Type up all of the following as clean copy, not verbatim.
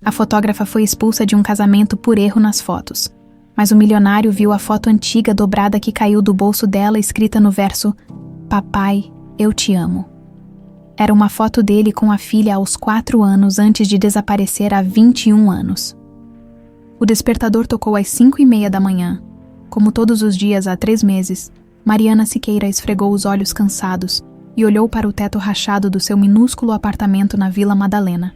A fotógrafa foi expulsa de um casamento por erro nas fotos, mas o milionário viu a foto antiga dobrada que caiu do bolso dela, escrita no verso "Papai, eu te amo". Era uma foto dele com a filha aos 4 anos antes de desaparecer há 21 anos. O despertador tocou às 5:30 da manhã. Como todos os dias há 3 meses, Mariana Siqueira esfregou os olhos cansados e olhou para o teto rachado do seu minúsculo apartamento na Vila Madalena.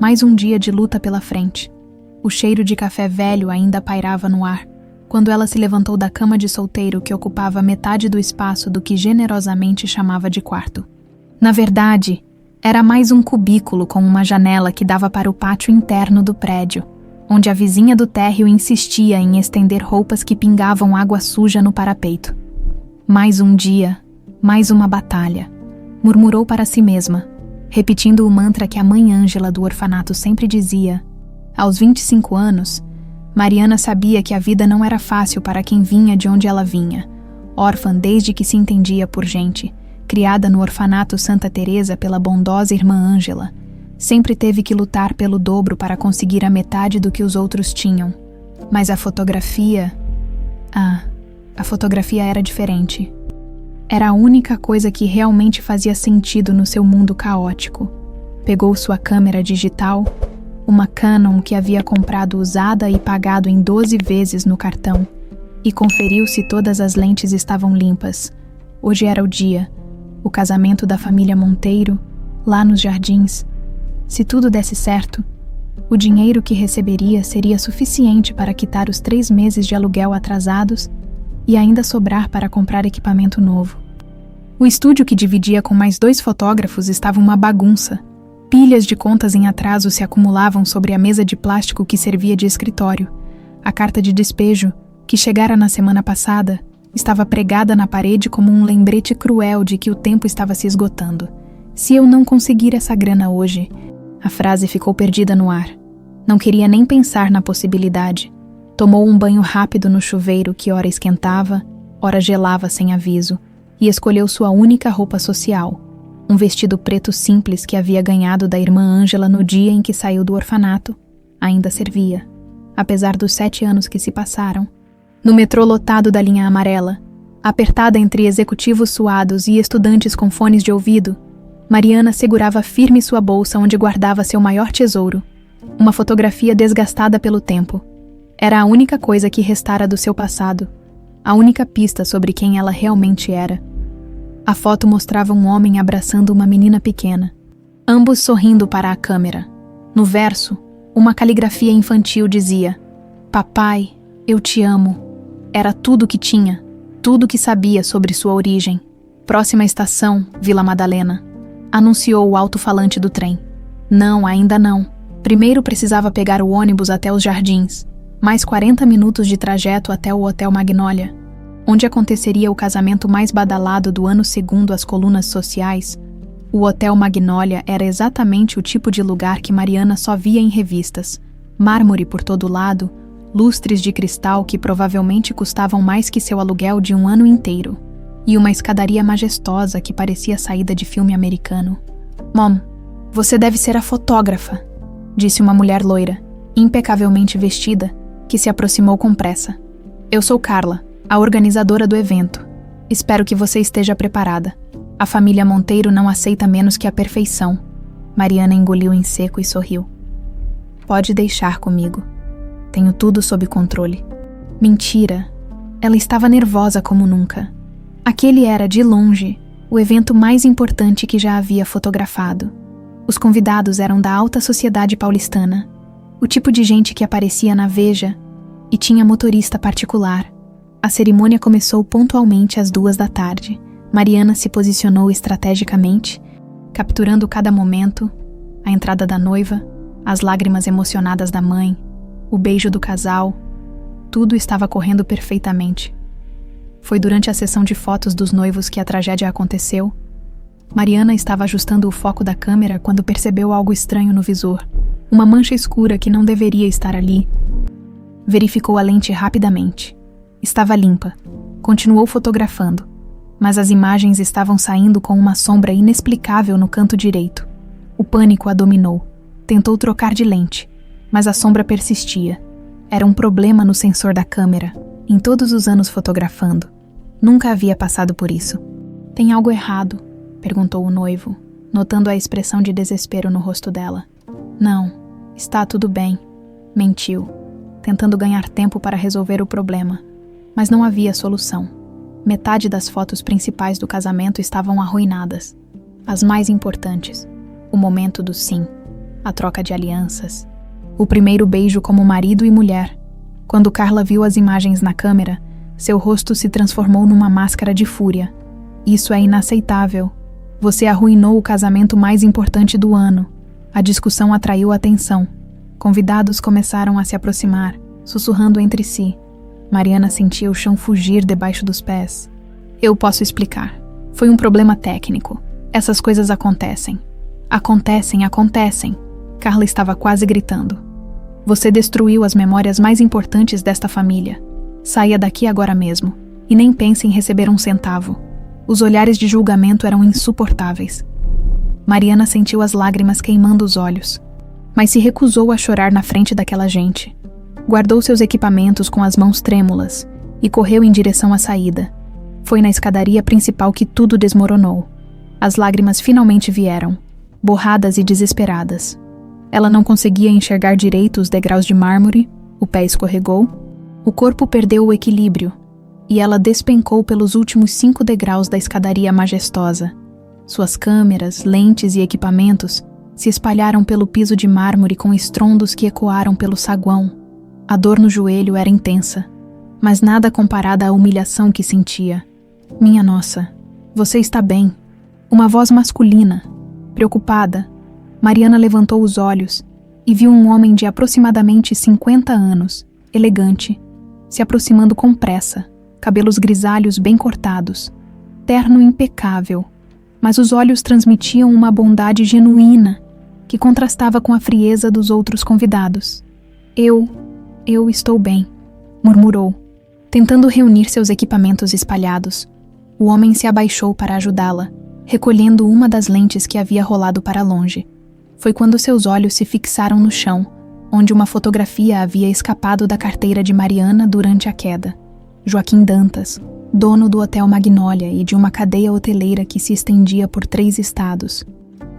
Mais um dia de luta pela frente. O cheiro de café velho ainda pairava no ar, quando ela se levantou da cama de solteiro que ocupava metade do espaço do que generosamente chamava de quarto. Na verdade, era mais um cubículo com uma janela que dava para o pátio interno do prédio, onde a vizinha do térreo insistia em estender roupas que pingavam água suja no parapeito. Mais um dia, mais uma batalha, murmurou para si mesma, repetindo o mantra que a mãe Ângela do orfanato sempre dizia. Aos 25 anos, Mariana sabia que a vida não era fácil para quem vinha de onde ela vinha, órfã desde que se entendia por gente, criada no orfanato Santa Teresa pela bondosa irmã Ângela. Sempre teve que lutar pelo dobro para conseguir a metade do que os outros tinham. Mas a fotografia... a fotografia era diferente. Era a única coisa que realmente fazia sentido no seu mundo caótico. Pegou sua câmera digital, uma Canon que havia comprado usada e pagado em 12 vezes no cartão, e conferiu se todas as lentes estavam limpas. Hoje era o dia, o casamento da família Monteiro, lá nos Jardins. Se tudo desse certo, o dinheiro que receberia seria suficiente para quitar os 3 meses de aluguel atrasados e ainda sobrar para comprar equipamento novo. O estúdio que dividia com mais 2 fotógrafos estava uma bagunça. Pilhas de contas em atraso se acumulavam sobre a mesa de plástico que servia de escritório. A carta de despejo, que chegara na semana passada, estava pregada na parede como um lembrete cruel de que o tempo estava se esgotando. Se eu não conseguir essa grana hoje... A frase ficou perdida no ar. Não queria nem pensar na possibilidade. Tomou um banho rápido no chuveiro que ora esquentava, ora gelava sem aviso, e escolheu sua única roupa social, um vestido preto simples que havia ganhado da irmã Ângela no dia em que saiu do orfanato. Ainda servia, apesar dos 7 anos que se passaram. No metrô lotado da linha amarela, apertada entre executivos suados e estudantes com fones de ouvido, Mariana segurava firme sua bolsa onde guardava seu maior tesouro, uma fotografia desgastada pelo tempo. Era a única coisa que restara do seu passado, a única pista sobre quem ela realmente era. A foto mostrava um homem abraçando uma menina pequena, ambos sorrindo para a câmera. No verso, uma caligrafia infantil dizia: "Papai, eu te amo". Era tudo o que tinha, tudo o que sabia sobre sua origem. Próxima estação, Vila Madalena, anunciou o alto-falante do trem. Não, ainda não. Primeiro precisava pegar o ônibus até os Jardins, mais 40 minutos de trajeto até o Hotel Magnólia, onde aconteceria o casamento mais badalado do ano segundo as colunas sociais. O Hotel Magnólia era exatamente o tipo de lugar que Mariana só via em revistas. Mármore por todo lado, lustres de cristal que provavelmente custavam mais que seu aluguel de um ano inteiro, e uma escadaria majestosa que parecia saída de filme americano. "Mom, você deve ser a fotógrafa", disse uma mulher loira, impecavelmente vestida, que se aproximou com pressa. "Eu sou Carla, a organizadora do evento. Espero que você esteja preparada. A família Monteiro não aceita menos que a perfeição." Mariana engoliu em seco e sorriu. "Pode deixar comigo. Tenho tudo sob controle." Mentira. Ela estava nervosa como nunca. Aquele era, de longe, o evento mais importante que já havia fotografado. Os convidados eram da alta sociedade paulistana, o tipo de gente que aparecia na Veja e tinha motorista particular. A cerimônia começou pontualmente às 2 da tarde. Mariana se posicionou estrategicamente, capturando cada momento, a entrada da noiva, as lágrimas emocionadas da mãe, o beijo do casal. Tudo estava correndo perfeitamente. Foi durante a sessão de fotos dos noivos que a tragédia aconteceu. Mariana estava ajustando o foco da câmera quando percebeu algo estranho no visor. Uma mancha escura que não deveria estar ali. Verificou a lente rapidamente. Estava limpa. Continuou fotografando, mas as imagens estavam saindo com uma sombra inexplicável no canto direito. O pânico a dominou. Tentou trocar de lente, mas a sombra persistia. Era um problema no sensor da câmera, em todos os anos fotografando. Nunca havia passado por isso. Tem algo errado? Perguntou o noivo, notando a expressão de desespero no rosto dela. Não, está tudo bem. Mentiu, tentando ganhar tempo para resolver o problema. Mas não havia solução. Metade das fotos principais do casamento estavam arruinadas. As mais importantes. O momento do sim. A troca de alianças. O primeiro beijo como marido e mulher. Quando Carla viu as imagens na câmera, seu rosto se transformou numa máscara de fúria. Isso é inaceitável. Você arruinou o casamento mais importante do ano. A discussão atraiu atenção. Convidados começaram a se aproximar, sussurrando entre si. Mariana sentia o chão fugir debaixo dos pés. Eu posso explicar. Foi um problema técnico. Essas coisas acontecem. Acontecem. Carla estava quase gritando. Você destruiu as memórias mais importantes desta família. Saia daqui agora mesmo. E nem pense em receber um centavo. Os olhares de julgamento eram insuportáveis. Mariana sentiu as lágrimas queimando os olhos, mas se recusou a chorar na frente daquela gente. Guardou seus equipamentos com as mãos trêmulas e correu em direção à saída. Foi na escadaria principal que tudo desmoronou. As lágrimas finalmente vieram, borradas e desesperadas. Ela não conseguia enxergar direito os degraus de mármore, o pé escorregou, o corpo perdeu o equilíbrio e ela despencou pelos últimos 5 degraus da escadaria majestosa. Suas câmeras, lentes e equipamentos se espalharam pelo piso de mármore com estrondos que ecoaram pelo saguão. A dor no joelho era intensa, mas nada comparada à humilhação que sentia. Minha nossa, você está bem? Uma voz masculina, preocupada. Mariana levantou os olhos e viu um homem de aproximadamente 50 anos, elegante, se aproximando com pressa, cabelos grisalhos bem cortados, terno impecável, mas os olhos transmitiam uma bondade genuína que contrastava com a frieza dos outros convidados. Eu estou bem, murmurou, tentando reunir seus equipamentos espalhados. O homem se abaixou para ajudá-la, recolhendo uma das lentes que havia rolado para longe. Foi quando seus olhos se fixaram no chão, onde uma fotografia havia escapado da carteira de Mariana durante a queda. Joaquim Dantas, dono do Hotel Magnólia e de uma cadeia hoteleira que se estendia por 3 estados.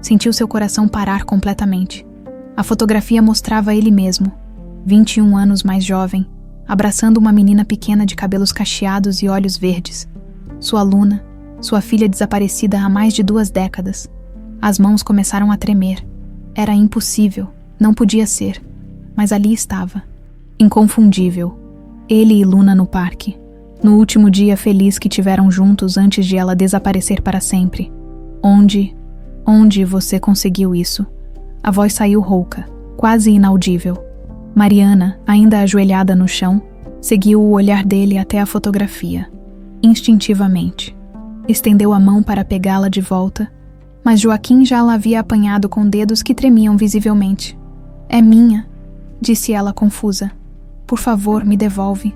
Sentiu seu coração parar completamente. A fotografia mostrava ele mesmo, 21 anos mais jovem, abraçando uma menina pequena de cabelos cacheados e olhos verdes. Sua aluna, sua filha desaparecida há mais de 2 décadas. As mãos começaram a tremer. Era impossível, não podia ser, mas ali estava, inconfundível. Ele e Luna no parque, no último dia feliz que tiveram juntos antes de ela desaparecer para sempre. Onde você conseguiu isso? A voz saiu rouca, quase inaudível. Mariana, ainda ajoelhada no chão, seguiu o olhar dele até a fotografia, instintivamente. Estendeu a mão para pegá-la de volta, mas Joaquim já a havia apanhado com dedos que tremiam visivelmente. É minha, disse ela confusa. Por favor, me devolve.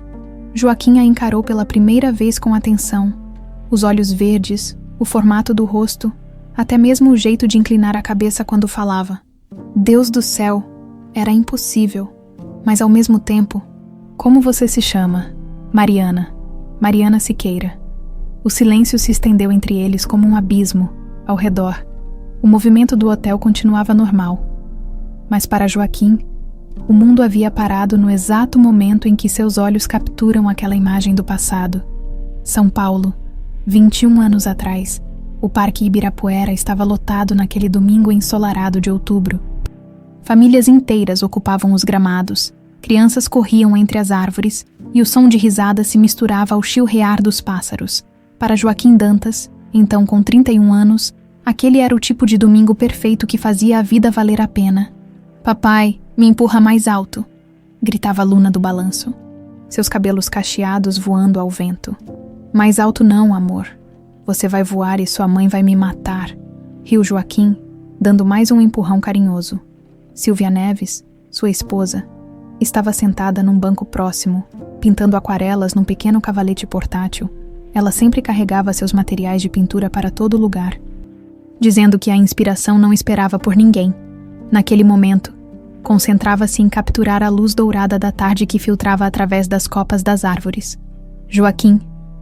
Joaquim a encarou pela primeira vez com atenção. Os olhos verdes, o formato do rosto, até mesmo o jeito de inclinar a cabeça quando falava. Deus do céu, era impossível. Mas ao mesmo tempo, como você se chama? Mariana. Mariana Siqueira. O silêncio se estendeu entre eles como um abismo, ao redor. O movimento do hotel continuava normal. Mas para Joaquim, o mundo havia parado no exato momento em que seus olhos capturam aquela imagem do passado. São Paulo, 21 anos atrás, o Parque Ibirapuera estava lotado naquele domingo ensolarado de outubro. Famílias inteiras ocupavam os gramados, crianças corriam entre as árvores e o som de risadas se misturava ao chilrear dos pássaros. Para Joaquim Dantas, então com 31 anos, aquele era o tipo de domingo perfeito que fazia a vida valer a pena. Papai, me empurra mais alto, gritava Luna do balanço, seus cabelos cacheados voando ao vento. Mais alto não, amor. Você vai voar e sua mãe vai me matar, riu Joaquim, dando mais um empurrão carinhoso. Silvia Neves, sua esposa, estava sentada num banco próximo, pintando aquarelas num pequeno cavalete portátil. Ela sempre carregava seus materiais de pintura para todo lugar, dizendo que a inspiração não esperava por ninguém. Naquele momento, Concentrava-se em capturar a luz dourada da tarde que filtrava através das copas das árvores. Joaquim,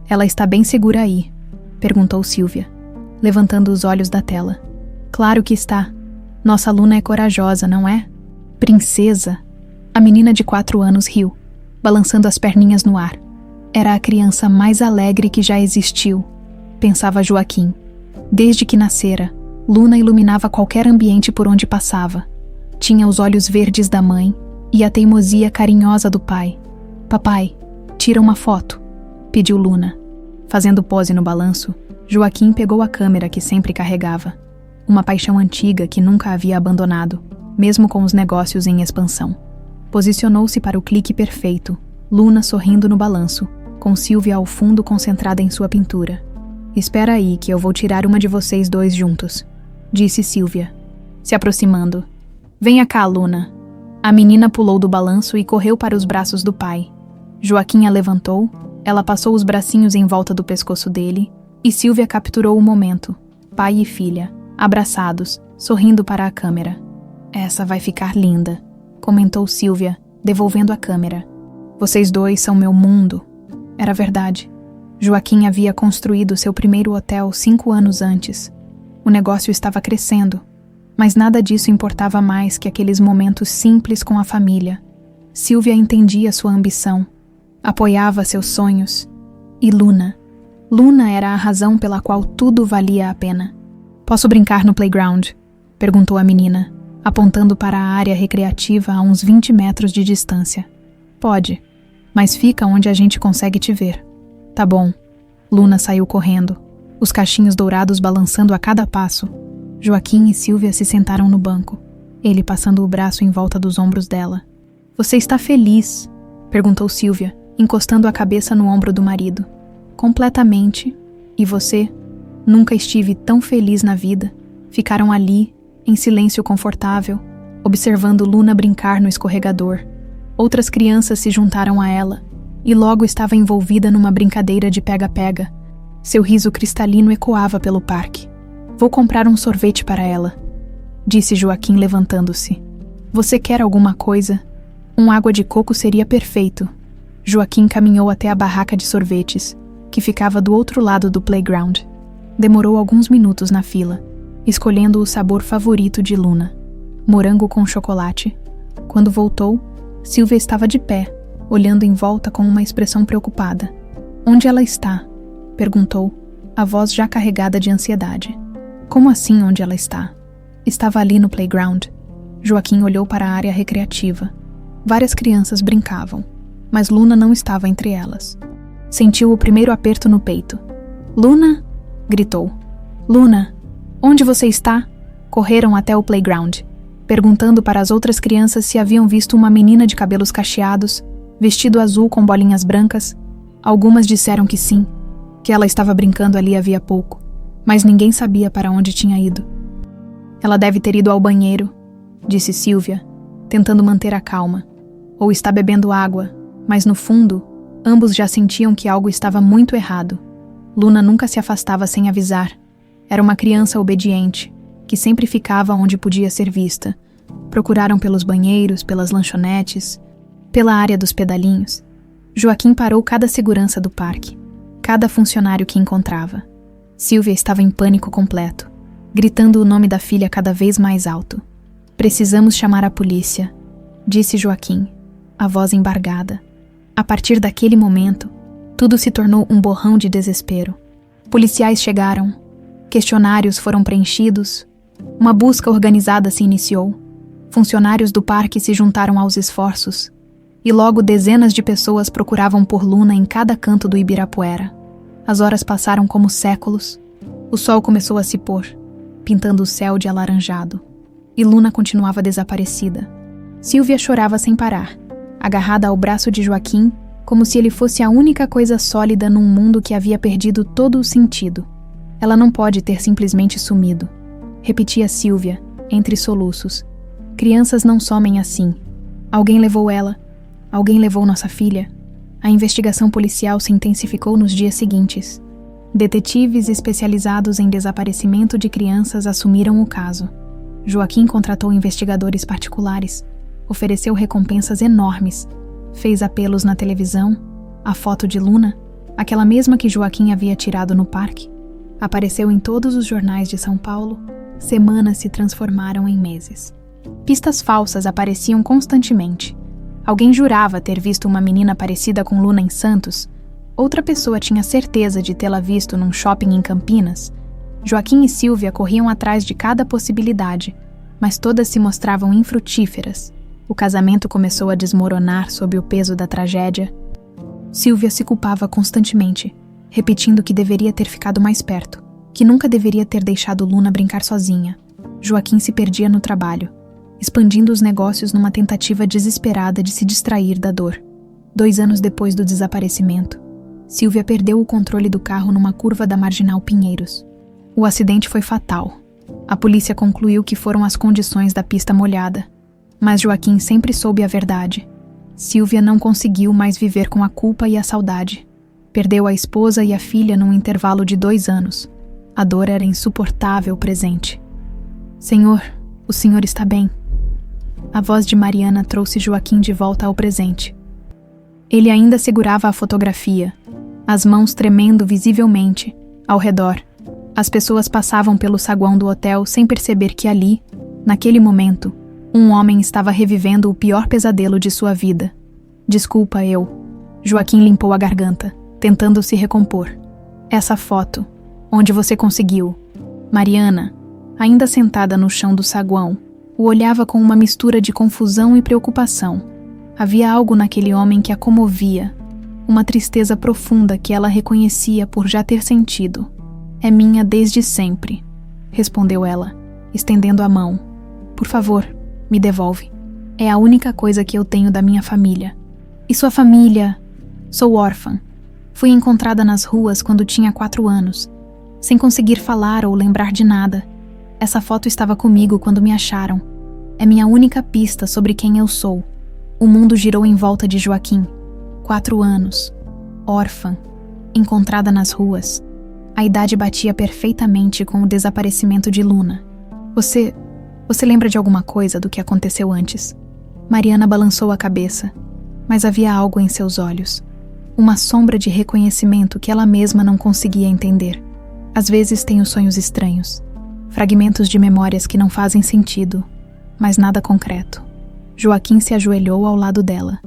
ela está bem segura aí? Perguntou Silvia, levantando os olhos da tela. Claro que está. Nossa Luna é corajosa, não é? Princesa! A menina de 4 anos riu, balançando as perninhas no ar. Era a criança mais alegre que já existiu, pensava Joaquim. Desde que nascera, Luna iluminava qualquer ambiente por onde passava. Tinha os olhos verdes da mãe e a teimosia carinhosa do pai. Papai, tira uma foto, pediu Luna. Fazendo pose no balanço, Joaquim pegou a câmera que sempre carregava. Uma paixão antiga que nunca havia abandonado, mesmo com os negócios em expansão. Posicionou-se para o clique perfeito, Luna sorrindo no balanço, com Silvia ao fundo concentrada em sua pintura. Espera aí que eu vou tirar uma de vocês dois juntos, disse Silvia, se aproximando. Venha cá, Luna. A menina pulou do balanço e correu para os braços do pai. Joaquim a levantou, ela passou os bracinhos em volta do pescoço dele e Silvia capturou o momento, pai e filha, abraçados, sorrindo para a câmera. Essa vai ficar linda, comentou Silvia, devolvendo a câmera. Vocês dois são meu mundo. Era verdade. Joaquim havia construído seu primeiro hotel 5 anos antes. O negócio estava crescendo, mas nada disso importava mais que aqueles momentos simples com a família. Silvia entendia sua ambição, apoiava seus sonhos. E Luna? Luna era a razão pela qual tudo valia a pena. Posso brincar no playground? Perguntou a menina, apontando para a área recreativa a uns 20 metros de distância. Pode, mas fica onde a gente consegue te ver. Tá bom. Luna saiu correndo, os cachinhos dourados balançando a cada passo. Joaquim e Silvia se sentaram no banco, ele passando o braço em volta dos ombros dela. Você está feliz? Perguntou Silvia, encostando a cabeça no ombro do marido. Completamente. E você? Nunca estive tão feliz na vida. Ficaram ali, em silêncio confortável, observando Luna brincar no escorregador. Outras crianças se juntaram a ela, e logo estava envolvida numa brincadeira de pega-pega. Seu riso cristalino ecoava pelo parque. Vou comprar um sorvete para ela, disse Joaquim levantando-se. Você quer alguma coisa? Água de coco seria perfeito. Joaquim caminhou até a barraca de sorvetes, que ficava do outro lado do playground. Demorou alguns minutos na fila, escolhendo o sabor favorito de Luna, morango com chocolate. Quando voltou, Silvia estava de pé, olhando em volta com uma expressão preocupada. Onde ela está? Perguntou, a voz já carregada de ansiedade. Como assim onde ela está? Estava ali no playground. Joaquim olhou para a área recreativa. Várias crianças brincavam, mas Luna não estava entre elas. Sentiu o primeiro aperto no peito. Luna? Gritou. Luna, onde você está? Correram até o playground, perguntando para as outras crianças se haviam visto uma menina de cabelos cacheados, vestido azul com bolinhas brancas. Algumas disseram que sim, que ela estava brincando ali havia pouco, mas ninguém sabia para onde tinha ido. Ela deve ter ido ao banheiro, disse Silvia, tentando manter a calma. Ou está bebendo água, mas no fundo, ambos já sentiam que algo estava muito errado. Luna nunca se afastava sem avisar. Era uma criança obediente, que sempre ficava onde podia ser vista. Procuraram pelos banheiros, pelas lanchonetes, pela área dos pedalinhos. Joaquim parou cada segurança do parque, cada funcionário que encontrava. Silvia estava em pânico completo, gritando o nome da filha cada vez mais alto. Precisamos chamar a polícia, disse Joaquim, a voz embargada. A partir daquele momento, tudo se tornou um borrão de desespero. Policiais chegaram, questionários foram preenchidos, uma busca organizada se iniciou. Funcionários do parque se juntaram aos esforços, e logo dezenas de pessoas procuravam por Luna em cada canto do Ibirapuera. As horas passaram como séculos. O sol começou a se pôr, pintando o céu de alaranjado. E Luna continuava desaparecida. Silvia chorava sem parar, agarrada ao braço de Joaquim, como se ele fosse a única coisa sólida num mundo que havia perdido todo o sentido. Ela não pode ter simplesmente sumido, repetia Silvia, entre soluços. Crianças não somem assim. Alguém levou ela. Alguém levou nossa filha. A investigação policial se intensificou nos dias seguintes. Detetives especializados em desaparecimento de crianças assumiram o caso. Joaquim contratou investigadores particulares, ofereceu recompensas enormes, fez apelos na televisão, a foto de Luna, aquela mesma que Joaquim havia tirado no parque, apareceu em todos os jornais de São Paulo. Semanas se transformaram em meses. Pistas falsas apareciam constantemente. Alguém jurava ter visto uma menina parecida com Luna em Santos. Outra pessoa tinha certeza de tê-la visto num shopping em Campinas. Joaquim e Sílvia corriam atrás de cada possibilidade, mas todas se mostravam infrutíferas. O casamento começou a desmoronar sob o peso da tragédia. Sílvia se culpava constantemente, repetindo que deveria ter ficado mais perto, que nunca deveria ter deixado Luna brincar sozinha. Joaquim se perdia no trabalho, expandindo os negócios numa tentativa desesperada de se distrair da dor. 2 anos depois do desaparecimento, Sílvia perdeu o controle do carro numa curva da Marginal Pinheiros. O acidente foi fatal. A polícia concluiu que foram as condições da pista molhada, mas Joaquim sempre soube a verdade. Sílvia não conseguiu mais viver com a culpa e a saudade. Perdeu a esposa e a filha num intervalo de 2 anos. A dor era insuportável presente. Senhor, o senhor está bem. A voz de Mariana trouxe Joaquim de volta ao presente. Ele ainda segurava a fotografia, as mãos tremendo visivelmente, ao redor. As pessoas passavam pelo saguão do hotel sem perceber que ali, naquele momento, um homem estava revivendo o pior pesadelo de sua vida. Desculpa, eu. Joaquim limpou a garganta, tentando se recompor. Essa foto, onde você conseguiu? Mariana, ainda sentada no chão do saguão, o olhava com uma mistura de confusão e preocupação. Havia algo naquele homem que a comovia, uma tristeza profunda que ela reconhecia por já ter sentido. É minha desde sempre, respondeu ela, estendendo a mão. Por favor, me devolve. É a única coisa que eu tenho da minha família. E sua família? Sou órfã. Fui encontrada nas ruas quando tinha 4 anos, sem conseguir falar ou lembrar de nada. Essa foto estava comigo quando me acharam. É minha única pista sobre quem eu sou. O mundo girou em volta de Joaquim. 4 anos. Órfã. Encontrada nas ruas. A idade batia perfeitamente com o desaparecimento de Luna. Você lembra de alguma coisa do que aconteceu antes? Mariana balançou a cabeça, mas havia algo em seus olhos. Uma sombra de reconhecimento que ela mesma não conseguia entender. Às vezes tenho sonhos estranhos. Fragmentos de memórias que não fazem sentido, mas nada concreto. Joaquim se ajoelhou ao lado dela,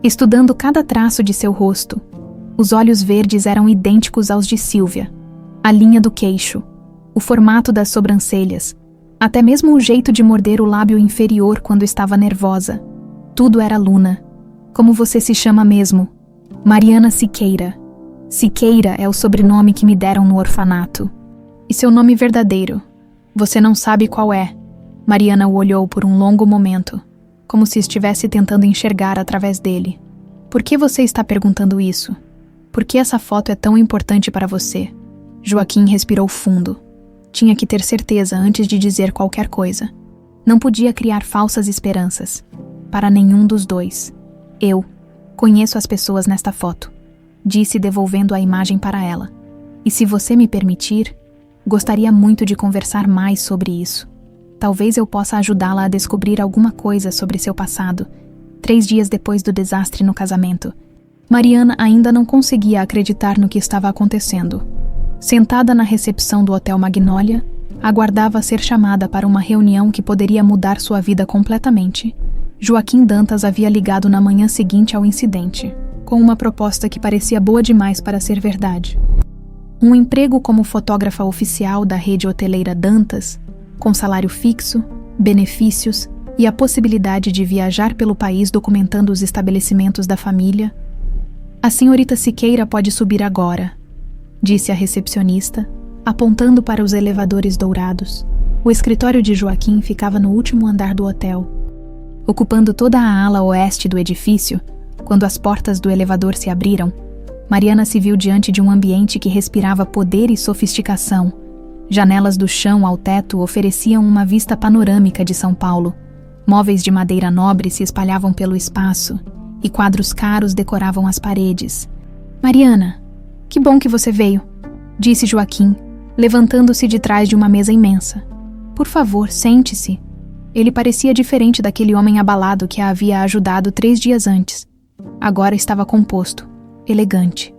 estudando cada traço de seu rosto. Os olhos verdes eram idênticos aos de Sílvia. A linha do queixo, o formato das sobrancelhas, até mesmo o jeito de morder o lábio inferior quando estava nervosa. Tudo era Luna. Como você se chama mesmo? Mariana Siqueira. Siqueira é o sobrenome que me deram no orfanato. E seu nome verdadeiro? Você não sabe qual é? Mariana o olhou por um longo momento, como se estivesse tentando enxergar através dele. Por que você está perguntando isso? Por que essa foto é tão importante para você? Joaquim respirou fundo. Tinha que ter certeza antes de dizer qualquer coisa. Não podia criar falsas esperanças. Para nenhum dos dois. Eu conheço as pessoas nesta foto, disse devolvendo a imagem para ela. E se você me permitir, gostaria muito de conversar mais sobre isso. Talvez eu possa ajudá-la a descobrir alguma coisa sobre seu passado. 3 dias depois do desastre no casamento, Mariana ainda não conseguia acreditar no que estava acontecendo. Sentada na recepção do Hotel Magnólia, aguardava ser chamada para uma reunião que poderia mudar sua vida completamente. Joaquim Dantas havia ligado na manhã seguinte ao incidente, com uma proposta que parecia boa demais para ser verdade. Um emprego como fotógrafa oficial da rede hoteleira Dantas, com salário fixo, benefícios e a possibilidade de viajar pelo país documentando os estabelecimentos da família. A senhorita Siqueira pode subir agora, disse a recepcionista, apontando para os elevadores dourados. O escritório de Joaquim ficava no último andar do hotel. Ocupando toda a ala oeste do edifício, quando as portas do elevador se abriram, Mariana se viu diante de um ambiente que respirava poder e sofisticação. Janelas do chão ao teto ofereciam uma vista panorâmica de São Paulo. Móveis de madeira nobre se espalhavam pelo espaço, e quadros caros decoravam as paredes. Mariana, que bom que você veio, disse Joaquim, levantando-se de trás de uma mesa imensa. Por favor, sente-se. Ele parecia diferente daquele homem abalado que a havia ajudado 3 dias antes. Agora estava composto, elegante.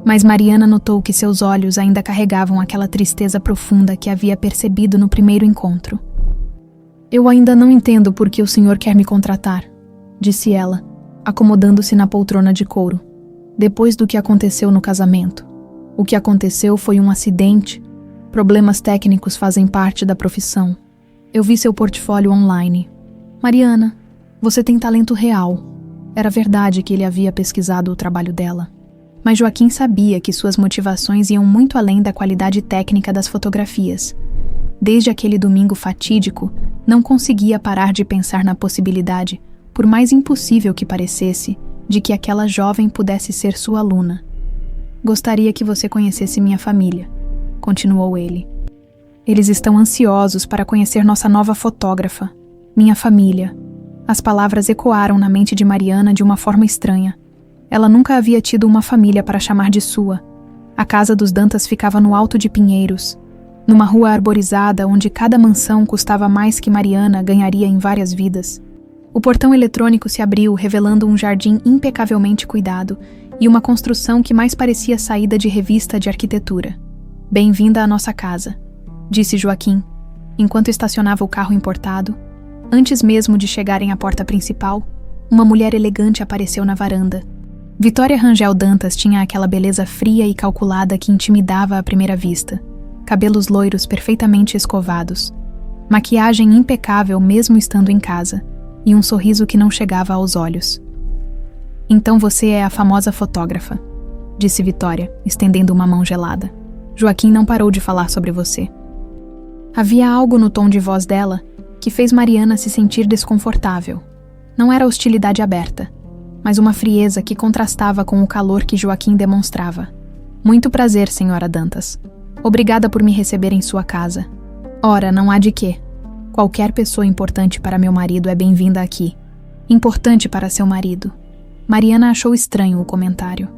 Mas Mariana notou que seus olhos ainda carregavam aquela tristeza profunda que havia percebido no primeiro encontro. Eu ainda não entendo por que o senhor quer me contratar, disse ela, acomodando-se na poltrona de couro. Depois do que aconteceu no casamento. O que aconteceu foi um acidente. Problemas técnicos fazem parte da profissão. Eu vi seu portfólio online. Mariana, você tem talento real. Era verdade que ele havia pesquisado o trabalho dela. Mas Joaquim sabia que suas motivações iam muito além da qualidade técnica das fotografias. Desde aquele domingo fatídico, não conseguia parar de pensar na possibilidade, por mais impossível que parecesse, de que aquela jovem pudesse ser sua aluna. Gostaria que você conhecesse minha família, continuou ele. Eles estão ansiosos para conhecer nossa nova fotógrafa, minha família. As palavras ecoaram na mente de Mariana de uma forma estranha. Ela nunca havia tido uma família para chamar de sua. A casa dos Dantas ficava no Alto de Pinheiros, numa rua arborizada onde cada mansão custava mais que Mariana ganharia em várias vidas. O portão eletrônico se abriu, revelando um jardim impecavelmente cuidado e uma construção que mais parecia saída de revista de arquitetura. Bem-vinda à nossa casa, disse Joaquim, enquanto estacionava o carro importado. Antes mesmo de chegarem à porta principal, uma mulher elegante apareceu na varanda. Vitória Rangel Dantas tinha aquela beleza fria e calculada que intimidava à primeira vista. Cabelos loiros perfeitamente escovados, maquiagem impecável mesmo estando em casa, e um sorriso que não chegava aos olhos. Então você é a famosa fotógrafa, disse Vitória, estendendo uma mão gelada. Joaquim não parou de falar sobre você. Havia algo no tom de voz dela que fez Mariana se sentir desconfortável. Não era hostilidade aberta, mas uma frieza que contrastava com o calor que Joaquim demonstrava. Muito prazer, senhora Dantas. Obrigada por me receber em sua casa. Ora, não há de quê. Qualquer pessoa importante para meu marido é bem-vinda aqui. Importante para seu marido. Mariana achou estranho o comentário,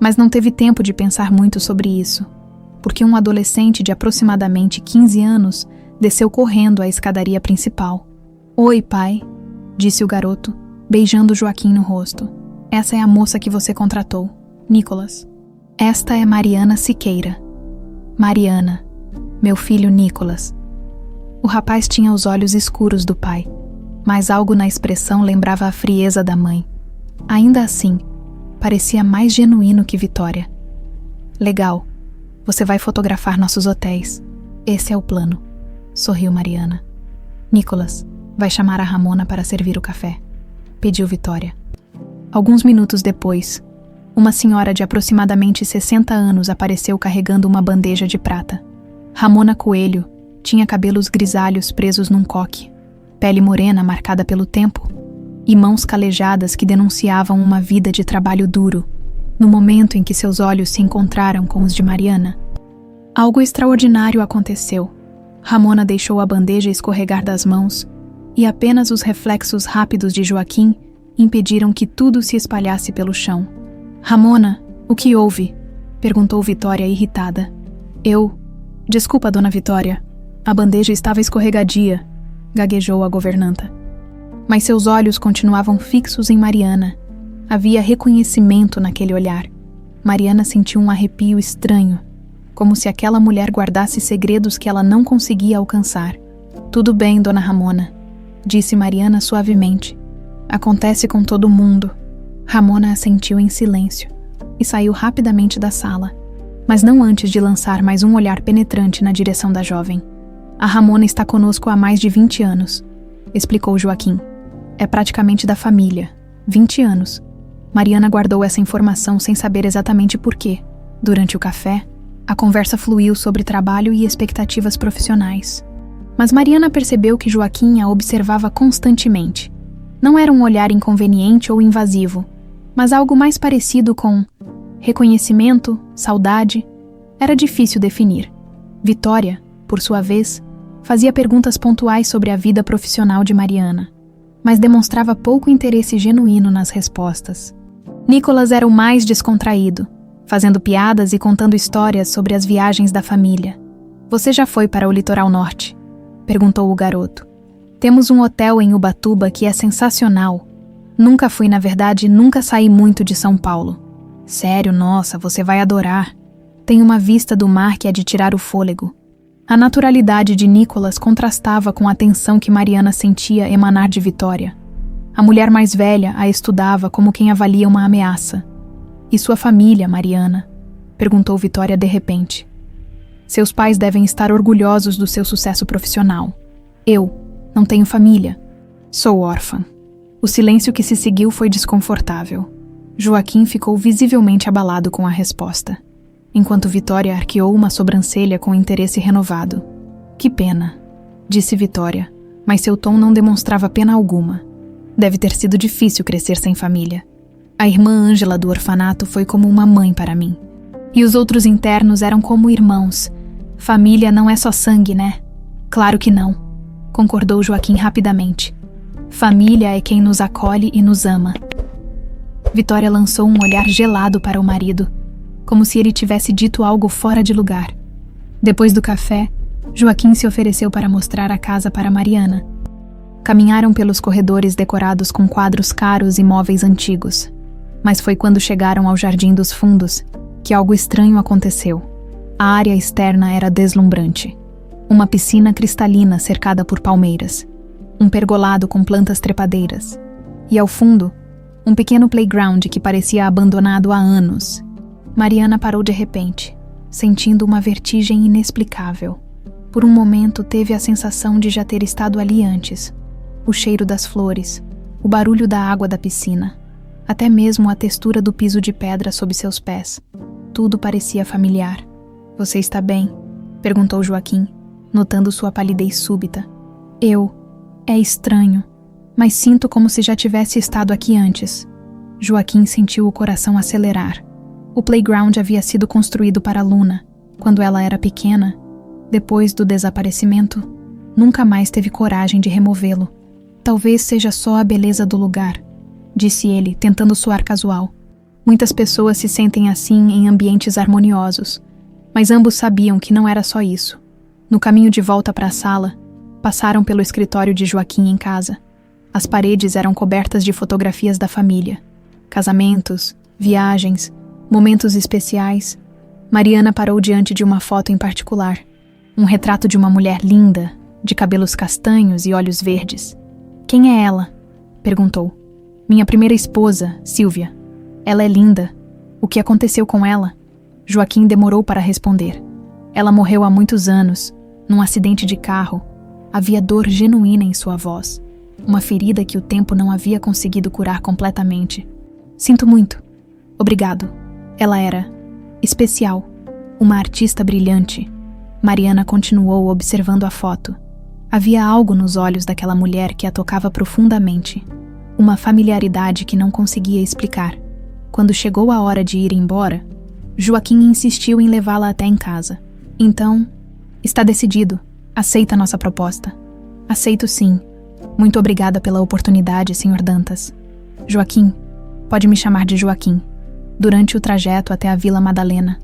mas não teve tempo de pensar muito sobre isso, porque um adolescente de aproximadamente 15 anos desceu correndo a escadaria principal. Oi, pai, disse o garoto, beijando Joaquim no rosto. Essa é a moça que você contratou, Nicolas. Esta é Mariana Siqueira. Mariana, meu filho Nicolas. O rapaz tinha os olhos escuros do pai, mas algo na expressão lembrava a frieza da mãe. Ainda assim, parecia mais genuíno que Vitória. Legal, você vai fotografar nossos hotéis. Esse é o plano, sorriu Mariana. Nicolas, vai chamar a Ramona para servir o café, pediu Vitória. Alguns minutos depois, uma senhora de aproximadamente 60 anos apareceu carregando uma bandeja de prata. Ramona Coelho tinha cabelos grisalhos presos num coque, pele morena marcada pelo tempo e mãos calejadas que denunciavam uma vida de trabalho duro. No momento em que seus olhos se encontraram com os de Mariana, algo extraordinário aconteceu. Ramona deixou a bandeja escorregar das mãos e apenas os reflexos rápidos de Joaquim impediram que tudo se espalhasse pelo chão. Ramona, o que houve? Perguntou Vitória irritada. Desculpa, dona Vitória. A bandeja estava escorregadia, gaguejou a governanta. Mas seus olhos continuavam fixos em Mariana. Havia reconhecimento naquele olhar. Mariana sentiu um arrepio estranho, como se aquela mulher guardasse segredos que ela não conseguia alcançar. Tudo bem, dona Ramona, disse Mariana suavemente. Acontece com todo mundo. Ramona assentiu em silêncio e saiu rapidamente da sala, mas não antes de lançar mais um olhar penetrante na direção da jovem. A Ramona está conosco há mais de 20 anos, explicou Joaquim. É praticamente da família. 20 anos. Mariana guardou essa informação sem saber exatamente por quê. Durante o café, a conversa fluiu sobre trabalho e expectativas profissionais. Mas Mariana percebeu que Joaquim a observava constantemente. Não era um olhar inconveniente ou invasivo, mas algo mais parecido com reconhecimento, saudade. Era difícil definir. Vitória, por sua vez, fazia perguntas pontuais sobre a vida profissional de Mariana, mas demonstrava pouco interesse genuíno nas respostas. Nicolas era o mais descontraído, fazendo piadas e contando histórias sobre as viagens da família. Você já foi para o litoral norte? Perguntou o garoto. Temos um hotel em Ubatuba que é sensacional. Nunca fui, na verdade, nunca saí muito de São Paulo. Sério, nossa, você vai adorar. Tem uma vista do mar que é de tirar o fôlego. A naturalidade de Nicolas contrastava com a tensão que Mariana sentia emanar de Vitória. A mulher mais velha a estudava como quem avalia uma ameaça. E sua família, Mariana? Perguntou Vitória de repente. Seus pais devem estar orgulhosos do seu sucesso profissional. Eu não tenho família. Sou órfã. O silêncio que se seguiu foi desconfortável. Joaquim ficou visivelmente abalado com a resposta, enquanto Vitória arqueou uma sobrancelha com interesse renovado. Que pena, disse Vitória, mas seu tom não demonstrava pena alguma. Deve ter sido difícil crescer sem família. A irmã Ângela do orfanato foi como uma mãe para mim. E os outros internos eram como irmãos. Família não é só sangue, né? Claro que não, concordou Joaquim rapidamente. Família é quem nos acolhe e nos ama. Vitória lançou um olhar gelado para o marido, como se ele tivesse dito algo fora de lugar. Depois do café, Joaquim se ofereceu para mostrar a casa para Mariana. Caminharam pelos corredores decorados com quadros caros e móveis antigos. Mas foi quando chegaram ao Jardim dos Fundos que algo estranho aconteceu. A área externa era deslumbrante. Uma piscina cristalina cercada por palmeiras. Um pergolado com plantas trepadeiras. E ao fundo, um pequeno playground que parecia abandonado há anos. Mariana parou de repente, sentindo uma vertigem inexplicável. Por um momento teve a sensação de já ter estado ali antes. O cheiro das flores, o barulho da água da piscina, até mesmo a textura do piso de pedra sob seus pés. Tudo parecia familiar. Você está bem? Perguntou Joaquim, notando sua palidez súbita. É estranho, mas sinto como se já tivesse estado aqui antes. Joaquim sentiu o coração acelerar. O playground havia sido construído para Luna, quando ela era pequena. Depois do desaparecimento, nunca mais teve coragem de removê-lo. Talvez seja só a beleza do lugar, disse ele, tentando soar casual. Muitas pessoas se sentem assim em ambientes harmoniosos, mas ambos sabiam que não era só isso. No caminho de volta para a sala, passaram pelo escritório de Joaquim em casa. As paredes eram cobertas de fotografias da família. Casamentos, viagens, momentos especiais. Mariana parou diante de uma foto em particular. Um retrato de uma mulher linda, de cabelos castanhos e olhos verdes. Quem é ela? Perguntou. Minha primeira esposa, Silvia. Ela é linda. O que aconteceu com ela? Joaquim demorou para responder. Ela morreu há muitos anos, num acidente de carro. Havia dor genuína em sua voz. Uma ferida que o tempo não havia conseguido curar completamente. Sinto muito. Obrigado. Ela era especial. Uma artista brilhante. Mariana continuou observando a foto. Havia algo nos olhos daquela mulher que a tocava profundamente. Uma familiaridade que não conseguia explicar. Quando chegou a hora de ir embora, Joaquim insistiu em levá-la até em casa. Então, está decidido. Aceita nossa proposta. Aceito sim. Muito obrigada pela oportunidade, Sr. Dantas. Joaquim, pode me chamar de Joaquim. Durante o trajeto até a Vila Madalena,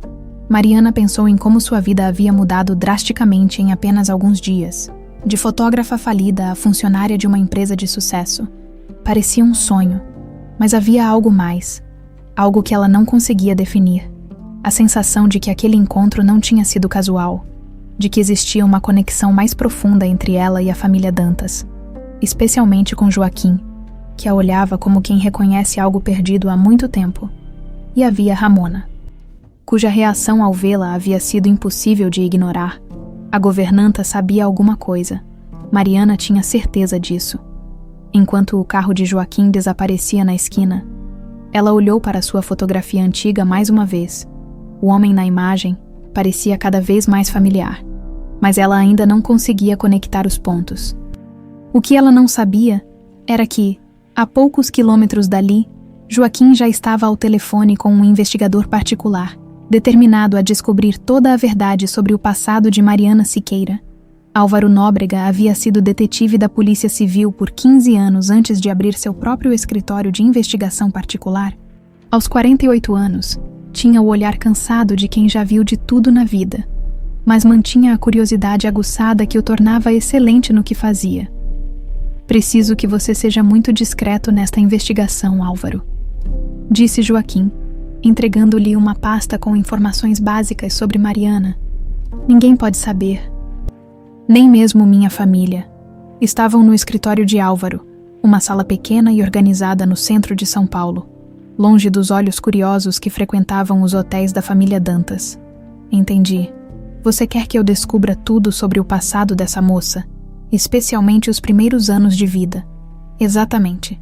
Mariana pensou em como sua vida havia mudado drasticamente em apenas alguns dias. De fotógrafa falida a funcionária de uma empresa de sucesso. Parecia um sonho, mas havia algo mais. Algo que ela não conseguia definir. A sensação de que aquele encontro não tinha sido casual. De que existia uma conexão mais profunda entre ela e a família Dantas. Especialmente com Joaquim, que a olhava como quem reconhece algo perdido há muito tempo. E havia Ramona, cuja reação ao vê-la havia sido impossível de ignorar. A governanta sabia alguma coisa. Mariana tinha certeza disso. Enquanto o carro de Joaquim desaparecia na esquina, ela olhou para sua fotografia antiga mais uma vez. O homem na imagem parecia cada vez mais familiar, mas ela ainda não conseguia conectar os pontos. O que ela não sabia era que, a poucos quilômetros dali, Joaquim já estava ao telefone com um investigador particular, determinado a descobrir toda a verdade sobre o passado de Mariana Siqueira. Álvaro Nóbrega havia sido detetive da Polícia Civil por 15 anos antes de abrir seu próprio escritório de investigação particular. Aos 48 anos, tinha o olhar cansado de quem já viu de tudo na vida, mas mantinha a curiosidade aguçada que o tornava excelente no que fazia. Preciso que você seja muito discreto nesta investigação, Álvaro, disse Joaquim, entregando-lhe uma pasta com informações básicas sobre Mariana. Ninguém pode saber. Nem mesmo minha família. Estavam no escritório de Álvaro, uma sala pequena e organizada no centro de São Paulo, longe dos olhos curiosos que frequentavam os hotéis da família Dantas. Entendi. Você quer que eu descubra tudo sobre o passado dessa moça, especialmente os primeiros anos de vida. Exatamente.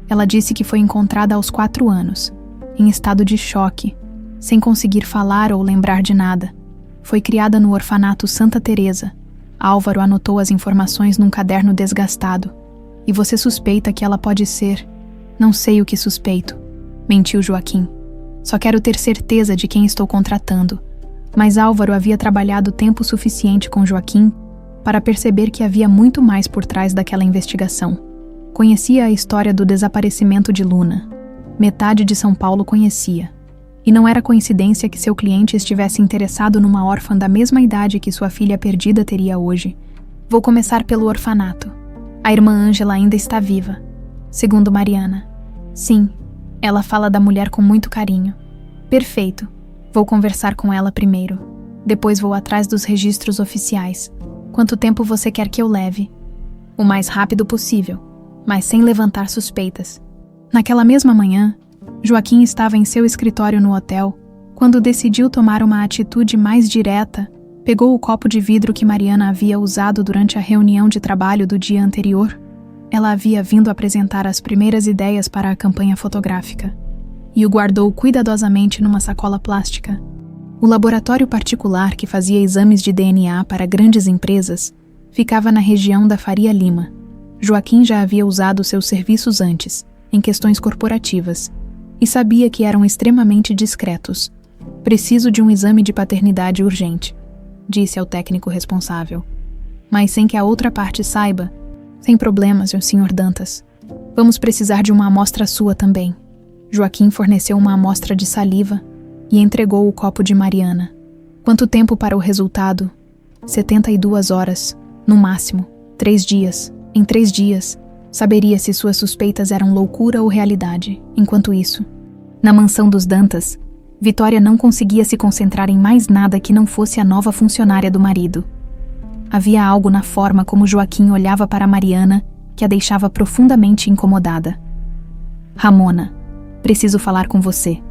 Ela disse que foi encontrada aos 4 anos, em estado de choque, sem conseguir falar ou lembrar de nada. Foi criada no orfanato Santa Teresa. Álvaro anotou as informações num caderno desgastado. E você suspeita que ela pode ser... Não sei o que suspeito, mentiu Joaquim. Só quero ter certeza de quem estou contratando. Mas Álvaro havia trabalhado tempo suficiente com Joaquim para perceber que havia muito mais por trás daquela investigação. Conhecia a história do desaparecimento de Luna. Metade de São Paulo conhecia. E não era coincidência que seu cliente estivesse interessado numa órfã da mesma idade que sua filha perdida teria hoje. Vou começar pelo orfanato. A irmã Ângela ainda está viva, segundo Mariana. Sim, ela fala da mulher com muito carinho. Perfeito. Vou conversar com ela primeiro. Depois vou atrás dos registros oficiais. Quanto tempo você quer que eu leve? O mais rápido possível, mas sem levantar suspeitas. Naquela mesma manhã, Joaquim estava em seu escritório no hotel, quando decidiu tomar uma atitude mais direta. Pegou o copo de vidro que Mariana havia usado durante a reunião de trabalho do dia anterior. Ela havia vindo apresentar as primeiras ideias para a campanha fotográfica, e o guardou cuidadosamente numa sacola plástica. O laboratório particular que fazia exames de DNA para grandes empresas ficava na região da Faria Lima. Joaquim já havia usado seus serviços antes, em questões corporativas, e sabia que eram extremamente discretos. Preciso de um exame de paternidade urgente, disse ao técnico responsável. Mas sem que a outra parte saiba. Sem problemas, Sr. Dantas. Vamos precisar de uma amostra sua também. Joaquim forneceu uma amostra de saliva e entregou o copo de Mariana. Quanto tempo para o resultado? 72 horas, no máximo. 3 dias. Em 3 dias, saberia se suas suspeitas eram loucura ou realidade. Enquanto isso, na mansão dos Dantas, Vitória não conseguia se concentrar em mais nada que não fosse a nova funcionária do marido. Havia algo na forma como Joaquim olhava para Mariana que a deixava profundamente incomodada. Ramona, preciso falar com você,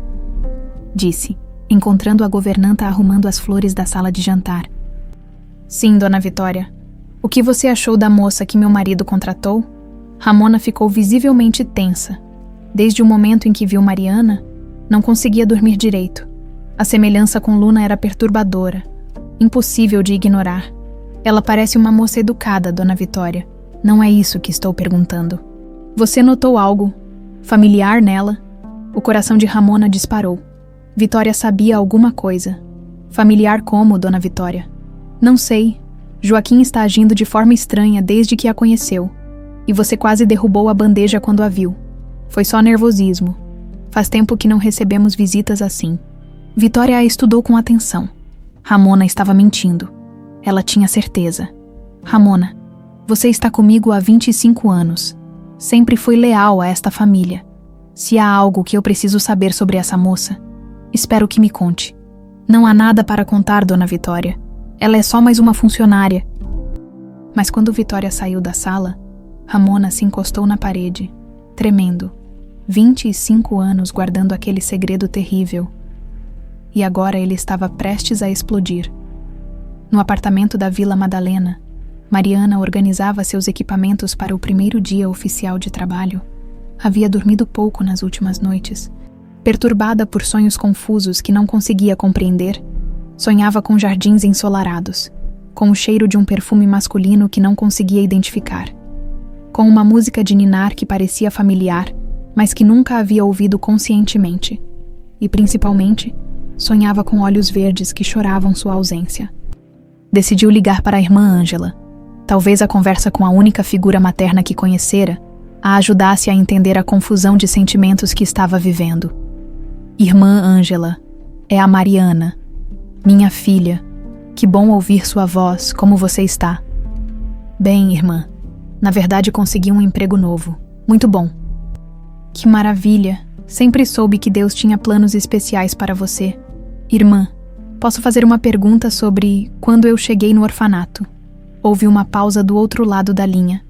disse, encontrando a governanta arrumando as flores da sala de jantar. Sim, dona Vitória. O que você achou da moça que meu marido contratou? Ramona ficou visivelmente tensa. Desde o momento em que viu Mariana, não conseguia dormir direito. A semelhança com Luna era perturbadora, impossível de ignorar. Ela parece uma moça educada, dona Vitória. Não é isso que estou perguntando. Você notou algo familiar nela? O coração de Ramona disparou. Vitória sabia alguma coisa. Familiar como, dona Vitória? Não sei. Joaquim está agindo de forma estranha desde que a conheceu. E você quase derrubou a bandeja quando a viu. Foi só nervosismo. Faz tempo que não recebemos visitas assim. Vitória a estudou com atenção. Ramona estava mentindo. Ela tinha certeza. Ramona, você está comigo há 25 anos. Sempre fui leal a esta família. Se há algo que eu preciso saber sobre essa moça, espero que me conte. Não há nada para contar, dona Vitória. Ela é só mais uma funcionária. Mas quando Vitória saiu da sala, Ramona se encostou na parede, tremendo. 25 anos guardando aquele segredo terrível. E agora ele estava prestes a explodir. No apartamento da Vila Madalena, Mariana organizava seus equipamentos para o primeiro dia oficial de trabalho. Havia dormido pouco nas últimas noites. Perturbada por sonhos confusos que não conseguia compreender, sonhava com jardins ensolarados, com o cheiro de um perfume masculino que não conseguia identificar, com uma música de ninar que parecia familiar, mas que nunca havia ouvido conscientemente. E, principalmente, sonhava com olhos verdes que choravam sua ausência. Decidiu ligar para a irmã Ângela. Talvez a conversa com a única figura materna que conhecera a ajudasse a entender a confusão de sentimentos que estava vivendo. Irmã Ângela, é a Mariana. Minha filha, que bom ouvir sua voz, como você está? Bem, irmã, Na verdade, consegui um emprego novo. Muito bom. Que maravilha! Sempre soube que Deus tinha planos especiais para você. Irmã, posso fazer uma pergunta sobre quando eu cheguei no orfanato? Houve uma pausa do outro lado da linha.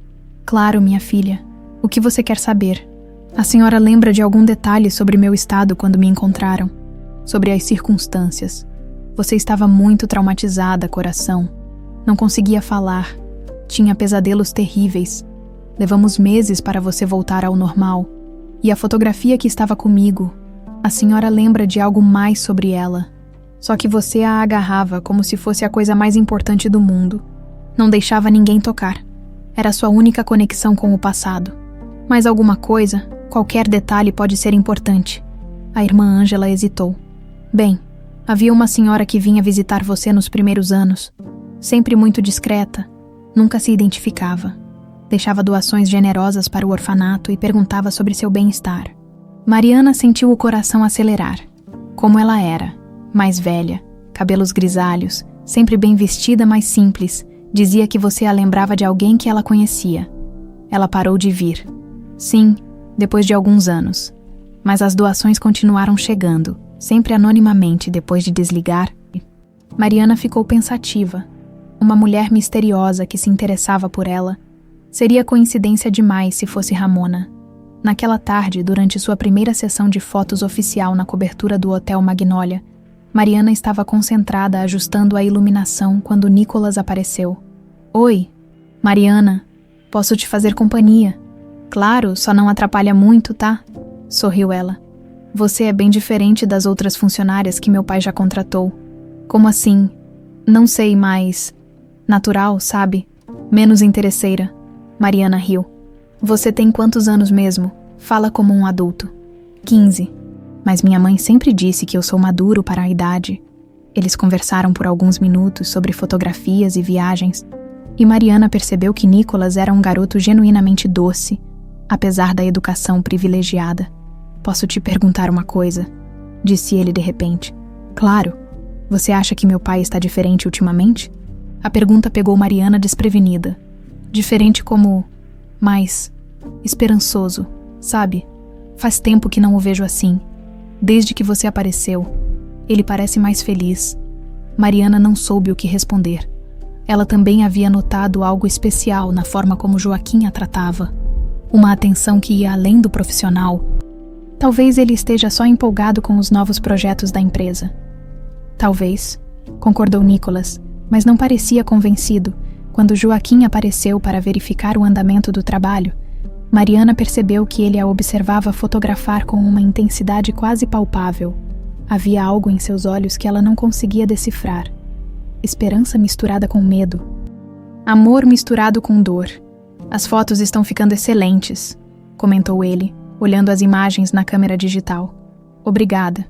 Claro, minha filha. O que você quer saber? A senhora lembra de algum detalhe sobre meu estado quando me encontraram? Sobre as circunstâncias. Você estava muito traumatizada, coração. Não conseguia falar. Tinha pesadelos terríveis. Levamos meses para você voltar ao normal. E a fotografia que estava comigo, a senhora lembra de algo mais sobre ela. Só que você a agarrava como se fosse a coisa mais importante do mundo. Não deixava ninguém tocar. Era sua única conexão com o passado. Mas alguma coisa, qualquer detalhe pode ser importante. A irmã Ângela hesitou. Bem, havia uma senhora que vinha visitar você nos primeiros anos. Sempre muito discreta. Nunca se identificava. Deixava doações generosas para o orfanato e perguntava sobre seu bem-estar. Mariana sentiu o coração acelerar. Como ela era, mais velha, cabelos grisalhos, sempre bem vestida, mas simples, dizia que você a lembrava de alguém que ela conhecia. Ela parou de vir. Sim, depois de alguns anos. Mas as doações continuaram chegando, sempre anonimamente depois de desligar. Mariana ficou pensativa. Uma mulher misteriosa que se interessava por ela. Seria coincidência demais se fosse Ramona. Naquela tarde, durante sua primeira sessão de fotos oficial na cobertura do Hotel Magnólia, Mariana estava concentrada ajustando a iluminação quando Nicolas apareceu. Oi, Mariana, posso te fazer companhia? Claro, só não atrapalha muito, tá? Sorriu ela. Você é bem diferente das outras funcionárias que meu pai já contratou. Como assim? Não sei, mas... natural, sabe? Menos interesseira. Mariana riu. Você tem quantos anos mesmo? Fala como um adulto. 15. Mas minha mãe sempre disse que eu sou maduro para a idade. Eles conversaram por alguns minutos sobre fotografias e viagens, e Mariana percebeu que Nicolas era um garoto genuinamente doce, apesar da educação privilegiada. Posso te perguntar uma coisa? Disse ele de repente. Claro. Você acha que meu pai está diferente ultimamente? A pergunta pegou Mariana desprevenida. Diferente como... mais... esperançoso, sabe? Faz tempo que não o vejo assim. Desde que você apareceu, ele parece mais feliz. Mariana não soube o que responder. Ela também havia notado algo especial na forma como Joaquim a tratava. Uma atenção que ia além do profissional. Talvez ele esteja só empolgado com os novos projetos da empresa. Talvez, concordou Nicolas, mas não parecia convencido. Quando Joaquim apareceu para verificar o andamento do trabalho, Mariana percebeu que ele a observava fotografar com uma intensidade quase palpável. Havia algo em seus olhos que ela não conseguia decifrar. Esperança misturada com medo. Amor misturado com dor. As fotos estão ficando excelentes, comentou ele, olhando as imagens na câmera digital. Obrigada.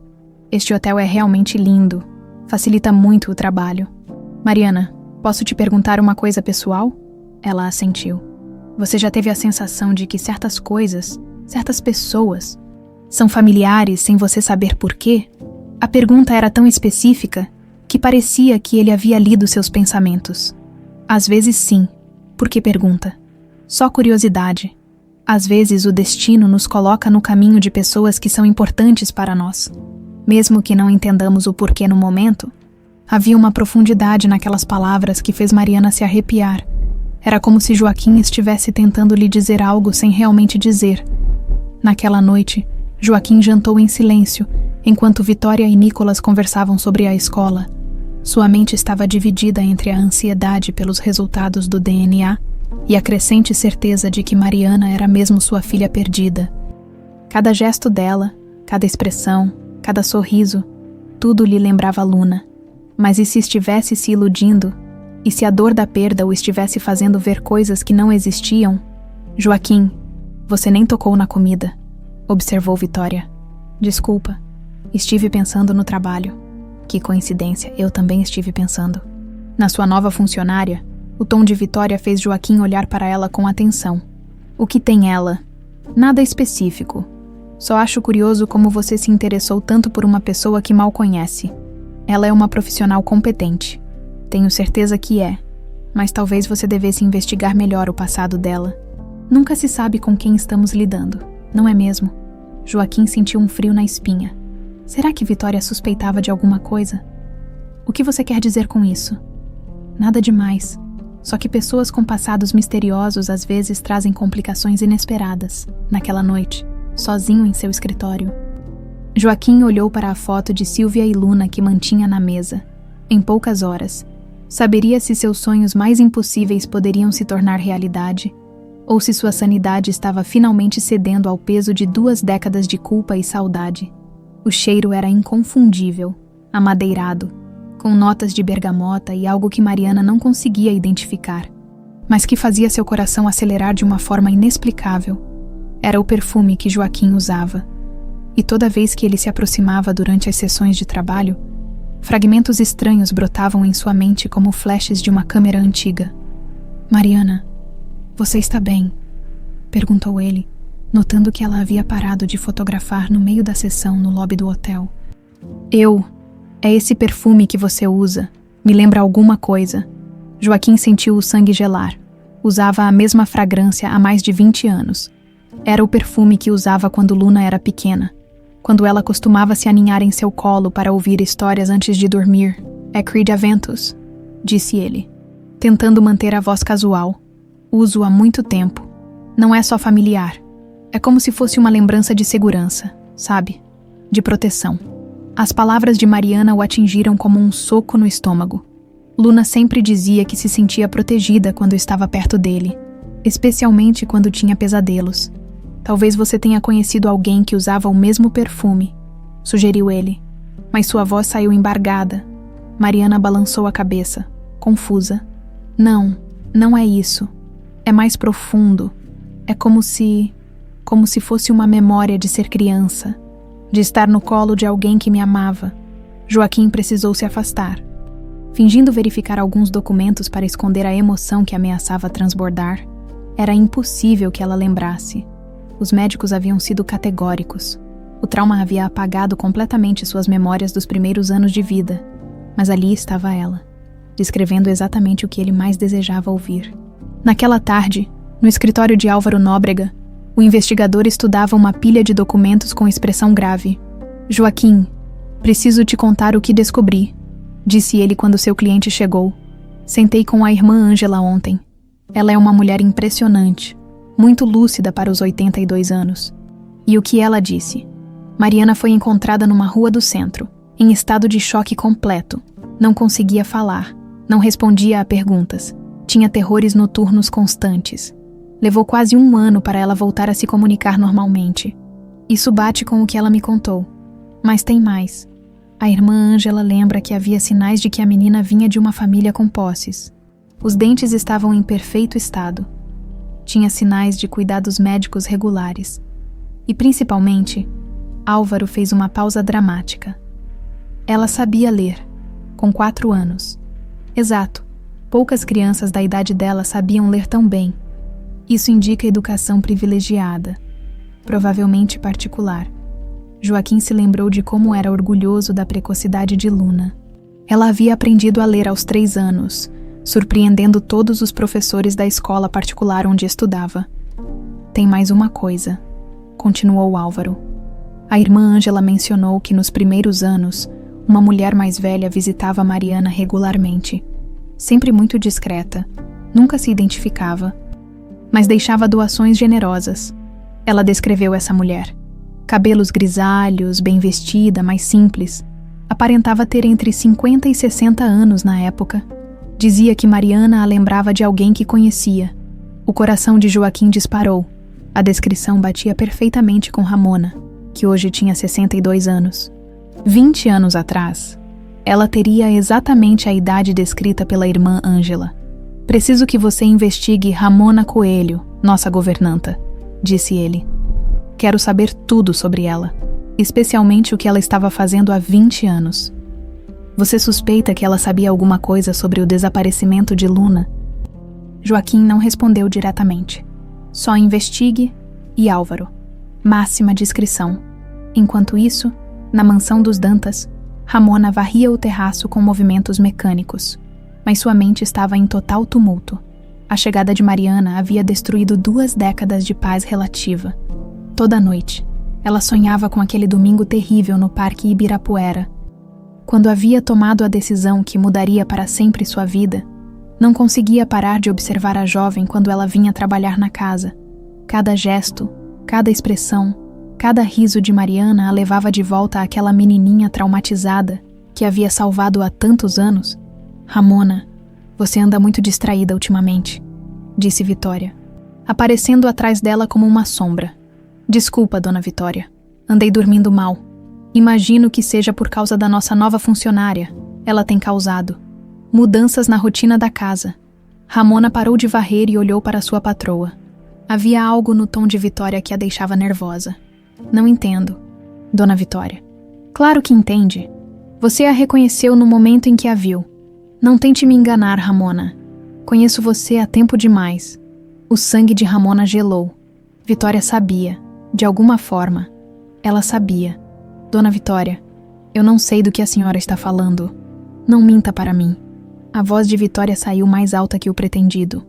Este hotel é realmente lindo. Facilita muito o trabalho. Mariana, posso te perguntar uma coisa pessoal? Ela assentiu. Você já teve a sensação de que certas coisas, certas pessoas, são familiares sem você saber por quê? A pergunta era tão específica que parecia que ele havia lido seus pensamentos. Às vezes sim. Por que pergunta? Só curiosidade. Às vezes o destino nos coloca no caminho de pessoas que são importantes para nós. Mesmo que não entendamos o porquê no momento, havia uma profundidade naquelas palavras que fez Mariana se arrepiar. Era como se Joaquim estivesse tentando lhe dizer algo sem realmente dizer. Naquela noite, Joaquim jantou em silêncio, enquanto Vitória e Nicolas conversavam sobre a escola. Sua mente estava dividida entre a ansiedade pelos resultados do DNA e a crescente certeza de que Mariana era mesmo sua filha perdida. Cada gesto dela, cada expressão, cada sorriso, tudo lhe lembrava Luna. Mas e se estivesse se iludindo? E se a dor da perda o estivesse fazendo ver coisas que não existiam? Joaquim, você nem tocou na comida, observou Vitória. Desculpa, estive pensando no trabalho. Que coincidência, eu também estive pensando. Na sua nova funcionária, o tom de Vitória fez Joaquim olhar para ela com atenção. O que tem ela? Nada específico. Só acho curioso como você se interessou tanto por uma pessoa que mal conhece. Ela é uma profissional competente. Tenho certeza que é. mas talvez você devesse investigar melhor o passado dela. Nunca se sabe com quem estamos lidando, não é mesmo? Joaquim sentiu um frio na espinha. Será que Vitória suspeitava de alguma coisa? O que você quer dizer com isso? Nada demais. Só que pessoas com passados misteriosos às vezes trazem complicações inesperadas. Naquela noite, sozinho em seu escritório. Joaquim olhou para a foto de Silvia e Luna que mantinha na mesa. Em poucas horas, saberia se seus sonhos mais impossíveis poderiam se tornar realidade, ou se sua sanidade estava finalmente cedendo ao peso de 2 décadas de culpa e saudade. O cheiro era inconfundível, amadeirado, com notas de bergamota e algo que Mariana não conseguia identificar, mas que fazia seu coração acelerar de uma forma inexplicável. Era o perfume que Joaquim usava. E toda vez que ele se aproximava durante as sessões de trabalho, fragmentos estranhos brotavam em sua mente como flashes de uma câmera antiga. "Mariana, você está bem?" perguntou ele, notando que ela havia parado de fotografar no meio da sessão no lobby do hotel. É esse perfume que você usa. Me lembra alguma coisa." Joaquim sentiu o sangue gelar. Usava a mesma fragrância há mais de 20 anos. Era o perfume que usava quando Luna era pequena, quando ela costumava se aninhar em seu colo para ouvir histórias antes de dormir. "É Creed Aventus", disse ele, tentando manter a voz casual. "Uso há muito tempo. Não é só familiar. É como se fosse uma lembrança de segurança, sabe? De proteção." As palavras de Mariana o atingiram como um soco no estômago. Luna sempre dizia que se sentia protegida quando estava perto dele, especialmente quando tinha pesadelos. "Talvez você tenha conhecido alguém que usava o mesmo perfume", sugeriu ele, mas sua voz saiu embargada. Mariana balançou a cabeça, confusa. Não é isso. É mais profundo. É como se fosse uma memória de ser criança, de estar no colo de alguém que me amava." Joaquim precisou se afastar. Fingindo verificar alguns documentos para esconder a emoção que ameaçava transbordar, era impossível que ela lembrasse. Os médicos haviam sido categóricos. O trauma havia apagado completamente suas memórias dos primeiros anos de vida, mas ali estava ela, descrevendo exatamente o que ele mais desejava ouvir. Naquela tarde, no escritório de Álvaro Nóbrega, o investigador estudava uma pilha de documentos com expressão grave. "Joaquim, preciso te contar o que descobri", disse ele quando seu cliente chegou. "Sentei com a irmã Ângela ontem. Ela é uma mulher impressionante, muito lúcida para os 82 anos. E o que ela disse? Mariana foi encontrada numa rua do centro, em estado de choque completo. Não conseguia falar, não respondia a perguntas. Tinha terrores noturnos constantes. Levou quase 1 ano para ela voltar a se comunicar normalmente. Isso bate com o que ela me contou. Mas tem mais. A irmã Ângela lembra que havia sinais de que a menina vinha de uma família com posses. Os dentes estavam em perfeito estado. Tinha sinais de cuidados médicos regulares. E, principalmente, Álvaro fez uma pausa dramática. Ela sabia ler, com 4 anos. Exato, poucas crianças da idade dela sabiam ler tão bem. Isso indica educação privilegiada, provavelmente particular. Joaquim se lembrou de como era orgulhoso da precocidade de Luna. Ela havia aprendido a ler aos 3 anos, surpreendendo todos os professores da escola particular onde estudava. "Tem mais uma coisa", continuou Álvaro. A irmã Ângela mencionou que nos primeiros anos, uma mulher mais velha visitava Mariana regularmente. Sempre muito discreta, nunca se identificava, mas deixava doações generosas. Ela descreveu essa mulher. Cabelos grisalhos, bem vestida, mas simples. Aparentava ter entre 50 e 60 anos na época. Dizia que Mariana a lembrava de alguém que conhecia. O coração de Joaquim disparou. A descrição batia perfeitamente com Ramona, que hoje tinha 62 anos. 20 anos atrás, ela teria exatamente a idade descrita pela irmã Ângela. "Preciso que você investigue Ramona Coelho, nossa governanta", disse ele. "Quero saber tudo sobre ela, especialmente o que ela estava fazendo há 20 anos. Você suspeita que ela sabia alguma coisa sobre o desaparecimento de Luna?" Joaquim não respondeu diretamente. "Só investigue" e Álvaro. Máxima discrição. Enquanto isso, na mansão dos Dantas, Ramona varria o terraço com movimentos mecânicos. mas sua mente estava em total tumulto. A chegada de Mariana havia destruído 2 décadas de paz relativa. Toda noite, ela sonhava com aquele domingo terrível no Parque Ibirapuera. Quando havia tomado a decisão que mudaria para sempre sua vida, não conseguia parar de observar a jovem quando ela vinha trabalhar na casa. Cada gesto, cada expressão, cada riso de Mariana a levava de volta àquela menininha traumatizada que havia salvado há tantos anos. Ramona, você anda muito distraída ultimamente, disse Vitória, aparecendo atrás dela como uma sombra. Desculpa, dona Vitória. Andei dormindo mal. Imagino que seja por causa da nossa nova funcionária. Ela tem causado mudanças na rotina da casa. Ramona parou de varrer e olhou para sua patroa. Havia algo no tom de Vitória que a deixava nervosa. Não entendo, dona Vitória. Claro que entende. Você a reconheceu no momento em que a viu. Não tente me enganar, Ramona. Conheço você há tempo demais. O sangue de Ramona gelou. Vitória sabia. De alguma forma, ela sabia. Dona Vitória, eu não sei do que a senhora está falando. Não minta para mim. A voz de Vitória saiu mais alta que o pretendido.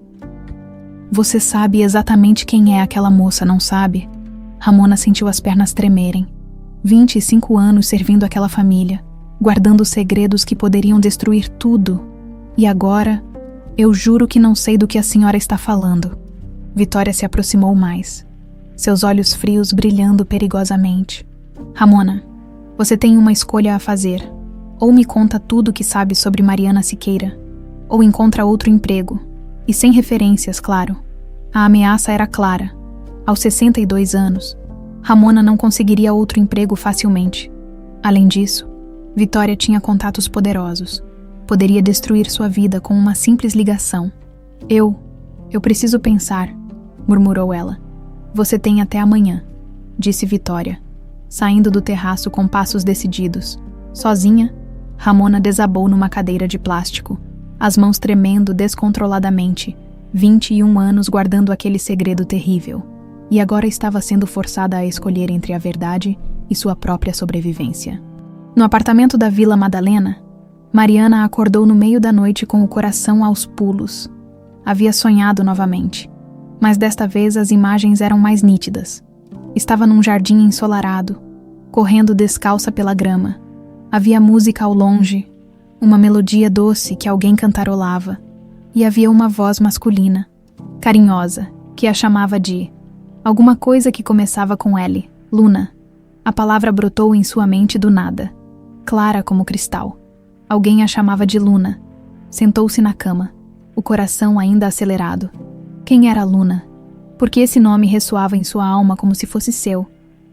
Você sabe exatamente quem é aquela moça, não sabe? Ramona sentiu as pernas tremerem. 25 anos servindo aquela família, guardando segredos que poderiam destruir tudo. E agora, eu juro que não sei do que a senhora está falando. Vitória se aproximou mais, seus olhos frios brilhando perigosamente. Ramona, você tem uma escolha a fazer. Ou me conta tudo o que sabe sobre Mariana Siqueira, ou encontra outro emprego. E sem referências, claro. A ameaça era clara. Aos 62 anos, Ramona não conseguiria outro emprego facilmente. Além disso, Vitória tinha contatos poderosos. Poderia destruir sua vida com uma simples ligação. Eu preciso pensar, murmurou ela. Você tem até amanhã, disse Vitória, saindo do terraço com passos decididos. Sozinha, Ramona desabou numa cadeira de plástico, as mãos tremendo descontroladamente, 21 anos guardando aquele segredo terrível. E agora estava sendo forçada a escolher entre a verdade e sua própria sobrevivência. No apartamento da Vila Madalena, Mariana acordou no meio da noite com o coração aos pulos. Havia sonhado novamente, mas desta vez as imagens eram mais nítidas. Estava num jardim ensolarado, correndo descalça pela grama. Havia música ao longe, uma melodia doce que alguém cantarolava, e havia uma voz masculina, carinhosa, que a chamava de alguma coisa que começava com L, Luna. A palavra brotou em sua mente do nada, clara como cristal. Alguém a chamava de Luna. Sentou-se na cama, o coração ainda acelerado. Quem era Luna? Porque esse nome ressoava em sua alma como se fosse seu.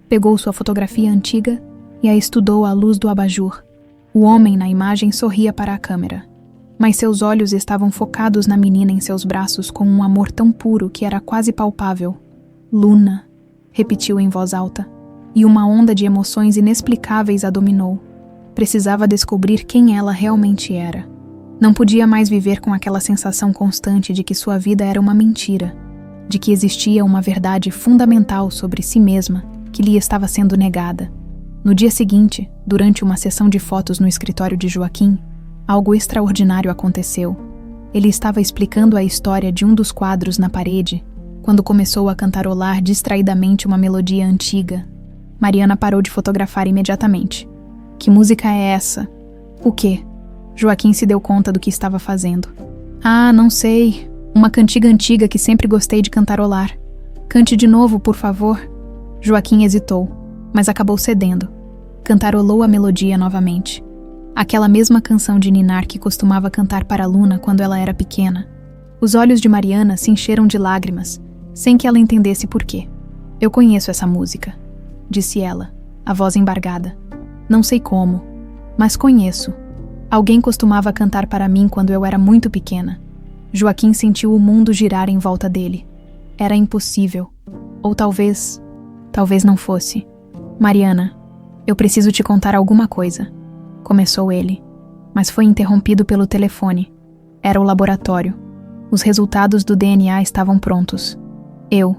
Pegou sua fotografia antiga e a estudou à luz do abajur. O homem na imagem sorria para a câmera, mas seus olhos estavam focados na menina em seus braços com um amor tão puro que era quase palpável. Luna, repetiu em voz alta, e uma onda de emoções inexplicáveis a dominou. Precisava descobrir quem ela realmente era. Não podia mais viver com aquela sensação constante de que sua vida era uma mentira, de que existia uma verdade fundamental sobre si mesma que lhe estava sendo negada. No dia seguinte, durante uma sessão de fotos no escritório de Joaquim, algo extraordinário aconteceu. Ele estava explicando a história de um dos quadros na parede, quando começou a cantarolar distraidamente uma melodia antiga. Mariana parou de fotografar imediatamente. Que música é essa? O quê? Joaquim se deu conta do que estava fazendo. Ah, não sei. Uma cantiga antiga que sempre gostei de cantarolar. Cante de novo, por favor. Joaquim hesitou, mas acabou cedendo. Cantarolou a melodia novamente. Aquela mesma canção de ninar que costumava cantar para Luna quando ela era pequena. Os olhos de Mariana se encheram de lágrimas, sem que ela entendesse por quê. Eu conheço essa música, disse ela, a voz embargada. Não sei como, mas conheço. Alguém costumava cantar para mim quando eu era muito pequena. Joaquim sentiu o mundo girar em volta dele. Era impossível. Ou talvez não fosse. Mariana, eu preciso te contar alguma coisa. Começou ele, mas foi interrompido pelo telefone. Era o laboratório. Os resultados do DNA estavam prontos. Eu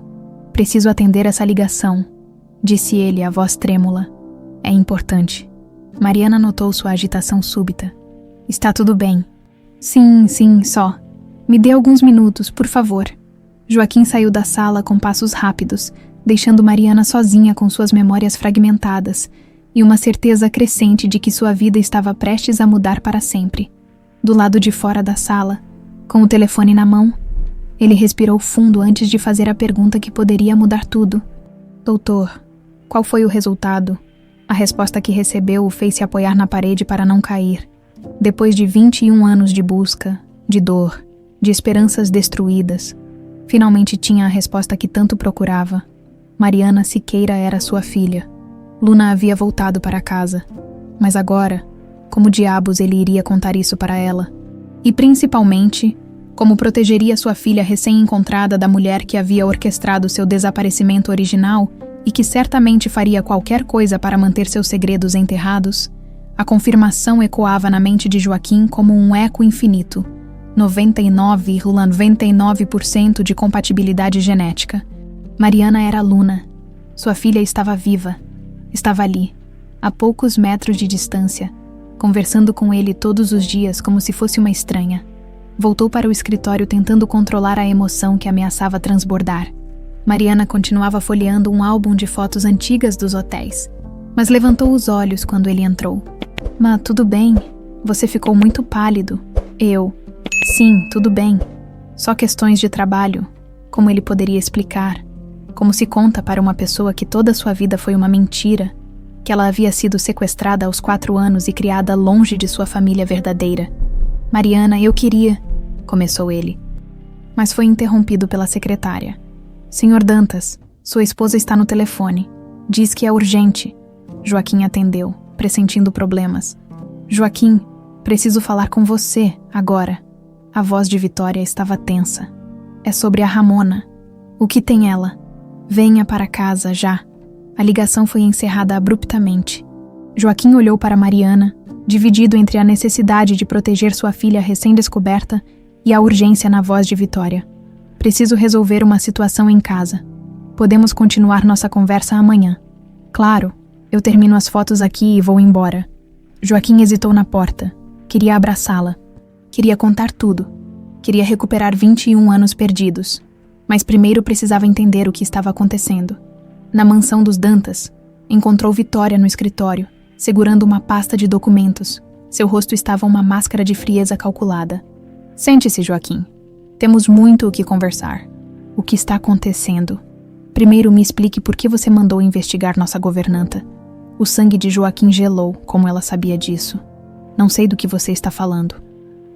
preciso atender essa ligação, disse ele, a voz trêmula. É importante. Mariana notou sua agitação súbita. Está tudo bem, Sim, só. Me dê alguns minutos, por favor. Joaquim saiu da sala com passos rápidos, deixando Mariana sozinha com suas memórias fragmentadas e uma certeza crescente de que sua vida estava prestes a mudar para sempre. Do lado de fora da sala, com o telefone na mão, ele respirou fundo antes de fazer a pergunta que poderia mudar tudo. Doutor, qual foi o resultado? A resposta que recebeu o fez se apoiar na parede para não cair. Depois de 21 anos de busca, de dor, de esperanças destruídas, finalmente tinha a resposta que tanto procurava. Mariana Siqueira era sua filha. Luna havia voltado para casa. Mas agora, como diabos ele iria contar isso para ela? E principalmente, como protegeria sua filha recém-encontrada da mulher que havia orquestrado seu desaparecimento original e que certamente faria qualquer coisa para manter seus segredos enterrados? A confirmação ecoava na mente de Joaquim como um eco infinito. 99,99% de compatibilidade genética. Mariana era Luna. Sua filha estava viva. Estava ali, a poucos metros de distância, conversando com ele todos os dias como se fosse uma estranha. Voltou para o escritório tentando controlar a emoção que ameaçava transbordar. Mariana continuava folheando um álbum de fotos antigas dos hotéis, mas levantou os olhos quando ele entrou. "Ma, tudo bem? Você ficou muito pálido." Sim, tudo bem. Só questões de trabalho." Como ele poderia explicar? Como se conta para uma pessoa que toda sua vida foi uma mentira, que ela havia sido sequestrada aos 4 anos e criada longe de sua família verdadeira. "Mariana, eu queria..." começou ele. Mas foi interrompido pela secretária. "Senhor Dantas, sua esposa está no telefone. Diz que é urgente." Joaquim atendeu, pressentindo problemas. "Joaquim, preciso falar com você, agora." A voz de Vitória estava tensa. "É sobre a Ramona. O que tem ela? Venha para casa, já." A ligação foi encerrada abruptamente. Joaquim olhou para Mariana, dividido entre a necessidade de proteger sua filha recém-descoberta e a urgência na voz de Vitória. "Preciso resolver uma situação em casa. Podemos continuar nossa conversa amanhã." "Claro, eu termino as fotos aqui e vou embora." Joaquim hesitou na porta. Queria abraçá-la. Queria contar tudo. Queria recuperar 21 anos perdidos. Mas primeiro precisava entender o que estava acontecendo. Na mansão dos Dantas, encontrou Vitória no escritório, segurando uma pasta de documentos. Seu rosto estava uma máscara de frieza calculada. "Sente-se, Joaquim. Temos muito o que conversar. O que está acontecendo? Primeiro me explique por que você mandou investigar nossa governanta." O sangue de Joaquim gelou, como ela sabia disso. "Não sei do que você está falando.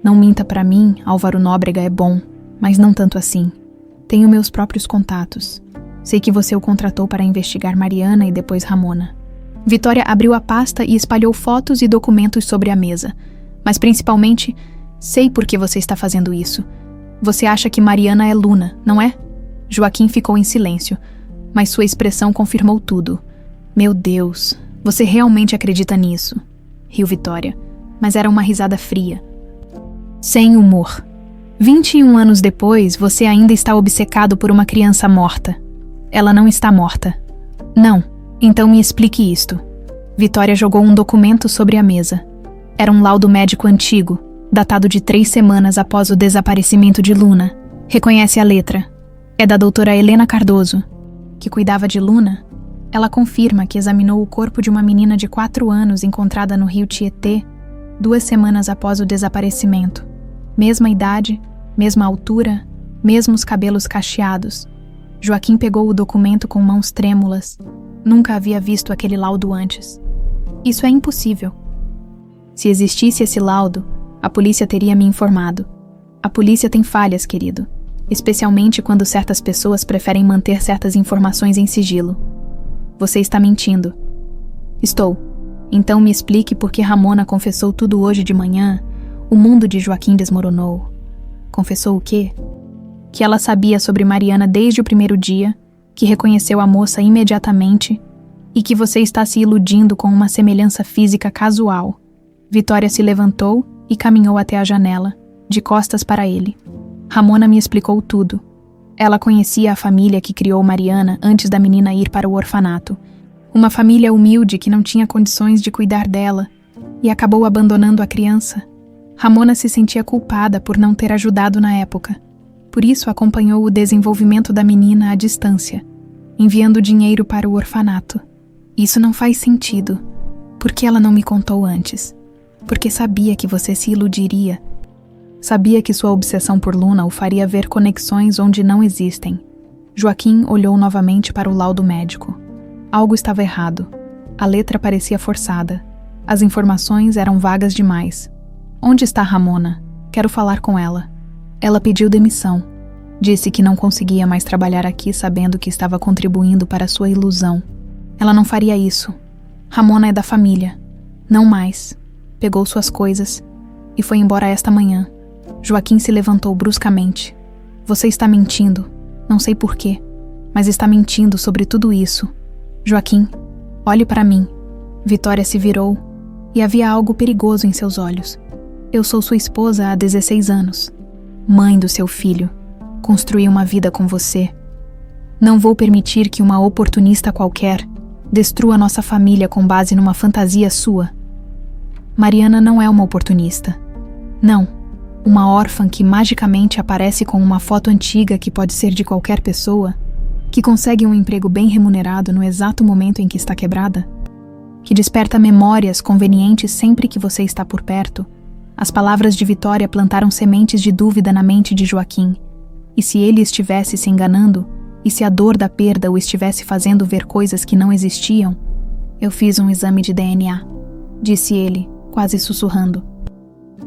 Não minta para mim, Álvaro Nóbrega é bom, mas não tanto assim. Tenho meus próprios contatos. Sei que você o contratou para investigar Mariana e depois Ramona." Vitória abriu a pasta e espalhou fotos e documentos sobre a mesa. "Mas principalmente, sei por que você está fazendo isso. Você acha que Mariana é Luna, não é?" Joaquim ficou em silêncio, mas sua expressão confirmou tudo. "Meu Deus, você realmente acredita nisso?" riu Vitória, mas era uma risada fria. Sem humor. 21 anos depois, você ainda está obcecado por uma criança morta. Ela não está morta. Não, então me explique isto. Vitória jogou um documento sobre a mesa. Era um laudo médico antigo, datado de 3 semanas após o desaparecimento de Luna. Reconhece a letra. É da doutora Helena Cardoso, que cuidava de Luna. Ela confirma que examinou o corpo de uma menina de 4 anos encontrada no rio Tietê 2 semanas após o desaparecimento. Mesma idade, mesma altura, mesmos cabelos cacheados. Joaquim pegou o documento com mãos trêmulas. Nunca havia visto aquele laudo antes. "Isso é impossível." "Se existisse esse laudo, a polícia teria me informado. A polícia tem falhas, querido, especialmente quando certas pessoas preferem manter certas informações em sigilo." "Você está mentindo." "Estou. Então me explique por que Ramona confessou tudo hoje de manhã." O mundo de Joaquim desmoronou. Confessou o quê? Que ela sabia sobre Mariana desde o primeiro dia, que reconheceu a moça imediatamente e que você está se iludindo com uma semelhança física casual. Vitória se levantou e caminhou até a janela, de costas para ele. Ramona me explicou tudo. Ela conhecia a família que criou Mariana antes da menina ir para o orfanato. Uma família humilde que não tinha condições de cuidar dela e acabou abandonando a criança. Ramona se sentia culpada por não ter ajudado na época. Por isso acompanhou o desenvolvimento da menina à distância, enviando dinheiro para o orfanato. Isso não faz sentido. Por que ela não me contou antes? Porque sabia que você se iludiria. Sabia que sua obsessão por Luna o faria ver conexões onde não existem. Joaquim olhou novamente para o laudo médico. Algo estava errado. A letra parecia forçada. As informações eram vagas demais. Onde está Ramona? Quero falar com ela. Ela pediu demissão. Disse que não conseguia mais trabalhar aqui sabendo que estava contribuindo para sua ilusão. Ela não faria isso. Ramona é da família. Não mais. Pegou suas coisas e foi embora esta manhã. Joaquim se levantou bruscamente. Você está mentindo. Não sei porquê, mas está mentindo sobre tudo isso. Joaquim, olhe para mim. Vitória se virou e havia algo perigoso em seus olhos. Eu sou sua esposa há 16 anos. Mãe do seu filho. Construí uma vida com você. Não vou permitir que uma oportunista qualquer destrua nossa família com base numa fantasia sua. Mariana não é uma oportunista. Não, uma órfã que magicamente aparece com uma foto antiga que pode ser de qualquer pessoa, que consegue um emprego bem remunerado no exato momento em que está quebrada, que desperta memórias convenientes sempre que você está por perto. As palavras de Vitória plantaram sementes de dúvida na mente de Joaquim, e se ele estivesse se enganando, e se a dor da perda o estivesse fazendo ver coisas que não existiam, eu fiz um exame de DNA, disse ele, quase sussurrando.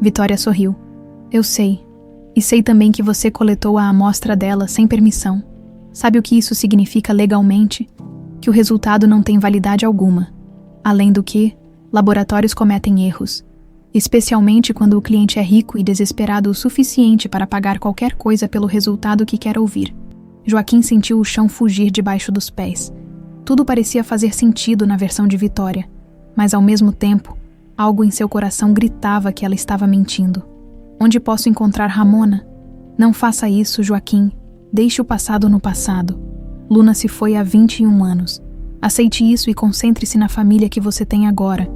Vitória sorriu. Eu sei. E sei também que você coletou a amostra dela sem permissão. Sabe o que isso significa legalmente? Que o resultado não tem validade alguma. Além do que, laboratórios cometem erros, especialmente quando o cliente é rico e desesperado o suficiente para pagar qualquer coisa pelo resultado que quer ouvir. Joaquim sentiu o chão fugir debaixo dos pés. Tudo parecia fazer sentido na versão de Vitória, mas ao mesmo tempo, algo em seu coração gritava que ela estava mentindo. Onde posso encontrar Ramona? Não faça isso, Joaquim. Deixe o passado no passado. Luna se foi há 21 anos. Aceite isso e concentre-se na família que você tem agora.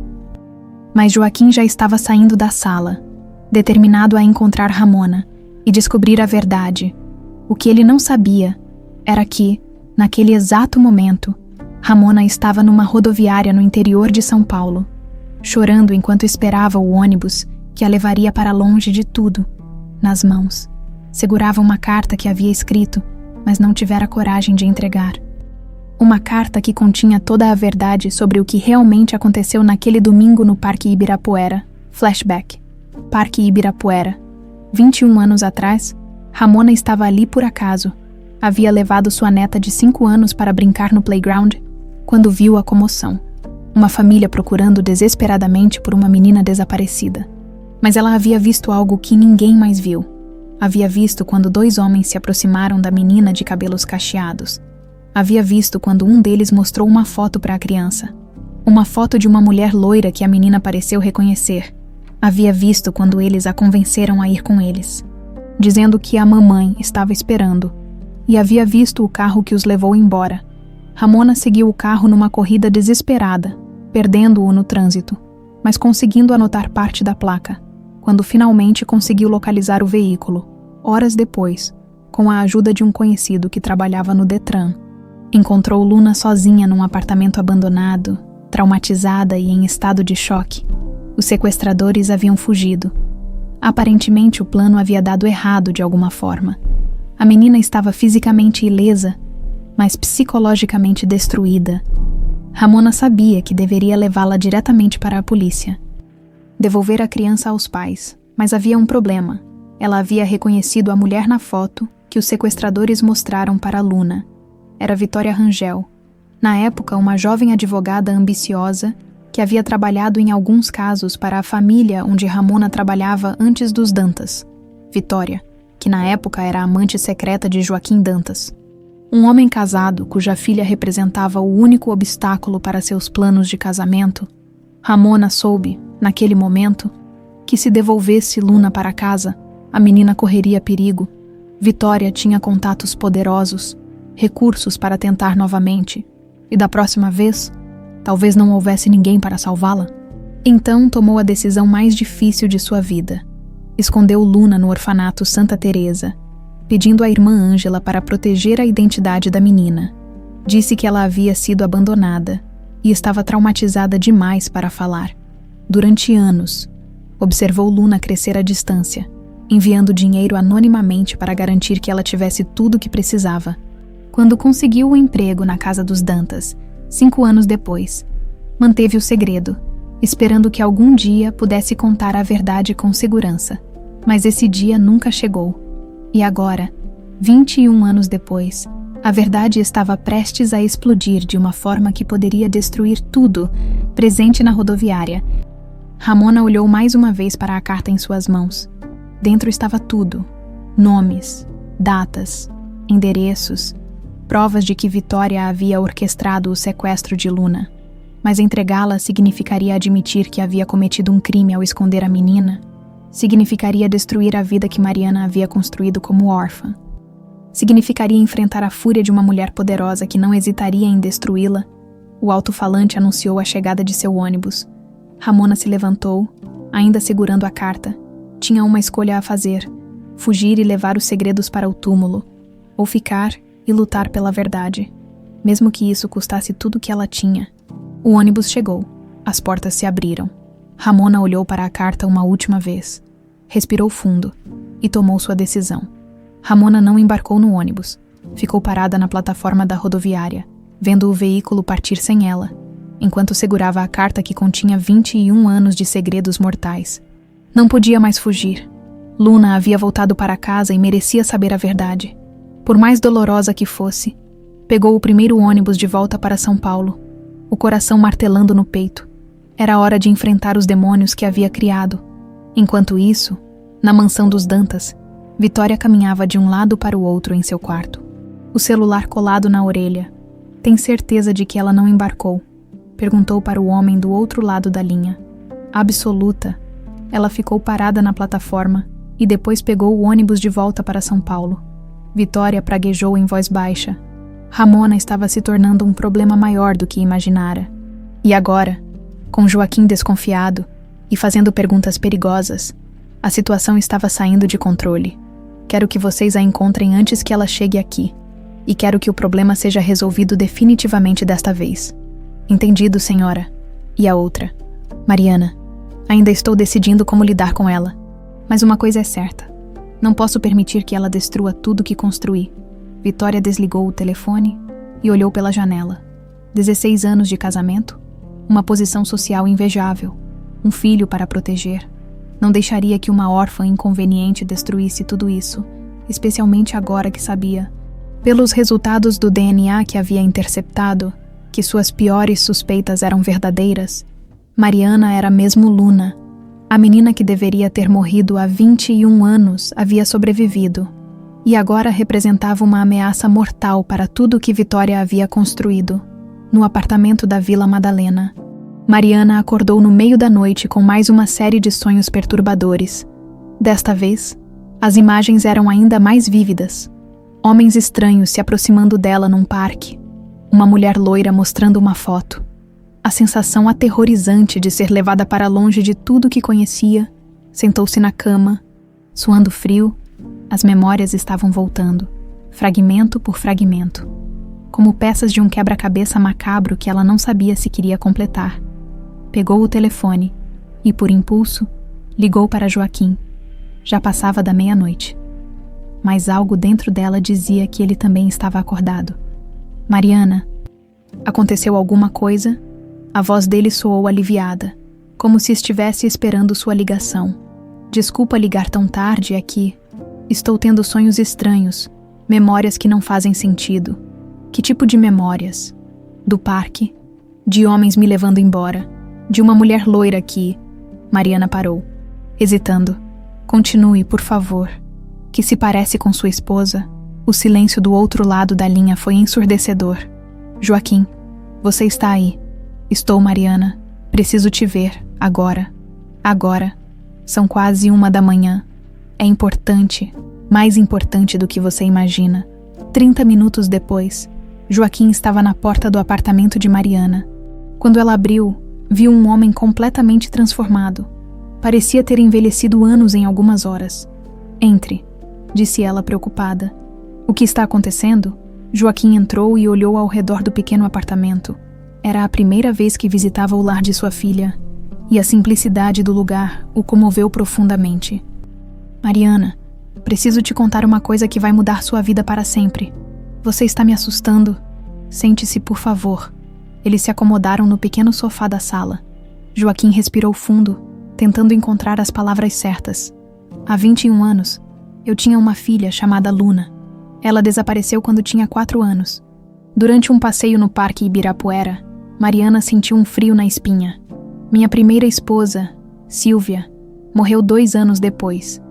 Mas Joaquim já estava saindo da sala, determinado a encontrar Ramona e descobrir a verdade. O que ele não sabia era que, naquele exato momento, Ramona estava numa rodoviária no interior de São Paulo, chorando enquanto esperava o ônibus que a levaria para longe de tudo. Nas mãos, segurava uma carta que havia escrito, mas não tivera coragem de entregar. Uma carta que continha toda a verdade sobre o que realmente aconteceu naquele domingo no Parque Ibirapuera. Flashback. Parque Ibirapuera. 21 anos atrás, Ramona estava ali por acaso. Havia levado sua neta de 5 anos para brincar no playground, quando viu a comoção. Uma família procurando desesperadamente por uma menina desaparecida. Mas ela havia visto algo que ninguém mais viu. Havia visto quando 2 homens se aproximaram da menina de cabelos cacheados. Havia visto quando um deles mostrou uma foto para a criança. Uma foto de uma mulher loira que a menina pareceu reconhecer. Havia visto quando eles a convenceram a ir com eles, dizendo que a mamãe estava esperando. E havia visto o carro que os levou embora. Ramona seguiu o carro numa corrida desesperada, perdendo-o no trânsito, mas conseguindo anotar parte da placa, quando finalmente conseguiu localizar o veículo, horas depois, com a ajuda de um conhecido que trabalhava no Detran. Encontrou Luna sozinha num apartamento abandonado, traumatizada e em estado de choque. Os sequestradores haviam fugido. Aparentemente o plano havia dado errado de alguma forma. A menina estava fisicamente ilesa, mas psicologicamente destruída. Ramona sabia que deveria levá-la diretamente para a polícia. Devolver a criança aos pais, mas havia um problema. Ela havia reconhecido a mulher na foto que os sequestradores mostraram para Luna. Era Vitória Rangel, na época uma jovem advogada ambiciosa que havia trabalhado em alguns casos para a família onde Ramona trabalhava antes dos Dantas. Vitória, que na época era amante secreta de Joaquim Dantas. Um homem casado cuja filha representava o único obstáculo para seus planos de casamento. Ramona soube, naquele momento, que se devolvesse Luna para casa, a menina correria perigo. Vitória tinha contatos poderosos, recursos para tentar novamente, e da próxima vez, talvez não houvesse ninguém para salvá-la. Então tomou a decisão mais difícil de sua vida. escondeu Luna no orfanato Santa Teresa, pedindo à irmã Ângela para proteger a identidade da menina. Disse que ela havia sido abandonada e estava traumatizada demais para falar. Durante anos, observou Luna crescer à distância, enviando dinheiro anonimamente para garantir que ela tivesse tudo o que precisava. Quando conseguiu o emprego na casa dos Dantas, 5 anos depois, manteve o segredo, esperando que algum dia pudesse contar a verdade com segurança. Mas esse dia nunca chegou. E agora, 21 anos depois, a verdade estava prestes a explodir de uma forma que poderia destruir tudo presente na rodoviária. Ramona olhou mais uma vez para a carta em suas mãos. Dentro estava tudo: nomes, datas, endereços, provas de que Vitória havia orquestrado o sequestro de Luna. Mas entregá-la significaria admitir que havia cometido um crime ao esconder a menina. Significaria destruir a vida que Mariana havia construído como órfã. Significaria enfrentar a fúria de uma mulher poderosa que não hesitaria em destruí-la. O alto-falante anunciou a chegada de seu ônibus. Ramona se levantou, ainda segurando a carta. Tinha uma escolha a fazer: fugir e levar os segredos para o túmulo, ou ficar e lutar pela verdade, mesmo que isso custasse tudo o que ela tinha. O ônibus chegou. As portas se abriram. Ramona olhou para a carta uma última vez. Respirou fundo e tomou sua decisão. Ramona não embarcou no ônibus. Ficou parada na plataforma da rodoviária, vendo o veículo partir sem ela, enquanto segurava a carta que continha 21 anos de segredos mortais. Não podia mais fugir. Luna havia voltado para casa e merecia saber a verdade. Por mais dolorosa que fosse, pegou o primeiro ônibus de volta para São Paulo, o coração martelando no peito. Era hora de enfrentar os demônios que havia criado. Enquanto isso, na mansão dos Dantas, Vitória caminhava de um lado para o outro em seu quarto, o celular colado na orelha. Tem certeza de que ela não embarcou? Perguntou para o homem do outro lado da linha. Absoluta. Ela ficou parada na plataforma e depois pegou o ônibus de volta para São Paulo. Vitória praguejou em voz baixa. Ramona estava se tornando um problema maior do que imaginara. E agora, com Joaquim desconfiado e fazendo perguntas perigosas, a situação estava saindo de controle. Quero que vocês a encontrem antes que ela chegue aqui. E quero que o problema seja resolvido definitivamente desta vez. Entendido, senhora. E a outra? Mariana. Ainda estou decidindo como lidar com ela. Mas uma coisa é certa. Não posso permitir que ela destrua tudo que construí. Vitória desligou o telefone e olhou pela janela. 16 anos de casamento, uma posição social invejável, um filho para proteger. Não deixaria que uma órfã inconveniente destruísse tudo isso, especialmente agora que sabia, pelos resultados do DNA que havia interceptado, que suas piores suspeitas eram verdadeiras. Mariana era mesmo Luna. A menina que deveria ter morrido há 21 anos havia sobrevivido, e agora representava uma ameaça mortal para tudo o que Vitória havia construído, no apartamento da Vila Madalena. Mariana acordou no meio da noite com mais uma série de sonhos perturbadores. Desta vez, as imagens eram ainda mais vívidas. Homens estranhos se aproximando dela num parque. Uma mulher loira mostrando uma foto. A sensação aterrorizante de ser levada para longe de tudo que conhecia. Sentou-se na cama, suando frio. As memórias estavam voltando, fragmento por fragmento, como peças de um quebra-cabeça macabro que ela não sabia se queria completar. Pegou o telefone e, por impulso, ligou para Joaquim. Já passava da meia-noite. Mas algo dentro dela dizia que ele também estava acordado. Mariana. Aconteceu alguma coisa? A voz dele soou aliviada, como se estivesse esperando sua ligação. Desculpa ligar tão tarde, é que estou tendo sonhos estranhos, memórias que não fazem sentido. Que tipo de memórias? Do parque? De homens me levando embora? De uma mulher loira que... Mariana parou, hesitando. Continue, por favor. Que se parece com sua esposa? O silêncio do outro lado da linha foi ensurdecedor. Joaquim, você está aí. Estou, Mariana. Preciso te ver, agora. Agora. São quase 1 da manhã. É importante, mais importante do que você imagina. 30 minutos depois, Joaquim estava na porta do apartamento de Mariana. Quando ela abriu, viu um homem completamente transformado. Parecia ter envelhecido anos em algumas horas. Entre, disse ela preocupada. O que está acontecendo? Joaquim entrou e olhou ao redor do pequeno apartamento. Era a primeira vez que visitava o lar de sua filha, e a simplicidade do lugar o comoveu profundamente. Mariana, preciso te contar uma coisa que vai mudar sua vida para sempre. Você está me assustando. Sente-se, por favor. Eles se acomodaram no pequeno sofá da sala. Joaquim respirou fundo, tentando encontrar as palavras certas. Há 21 anos, eu tinha uma filha chamada Luna. Ela desapareceu quando tinha 4 anos. Durante um passeio no Parque Ibirapuera, Mariana sentiu um frio na espinha. Minha primeira esposa, Silvia, morreu 2 anos depois,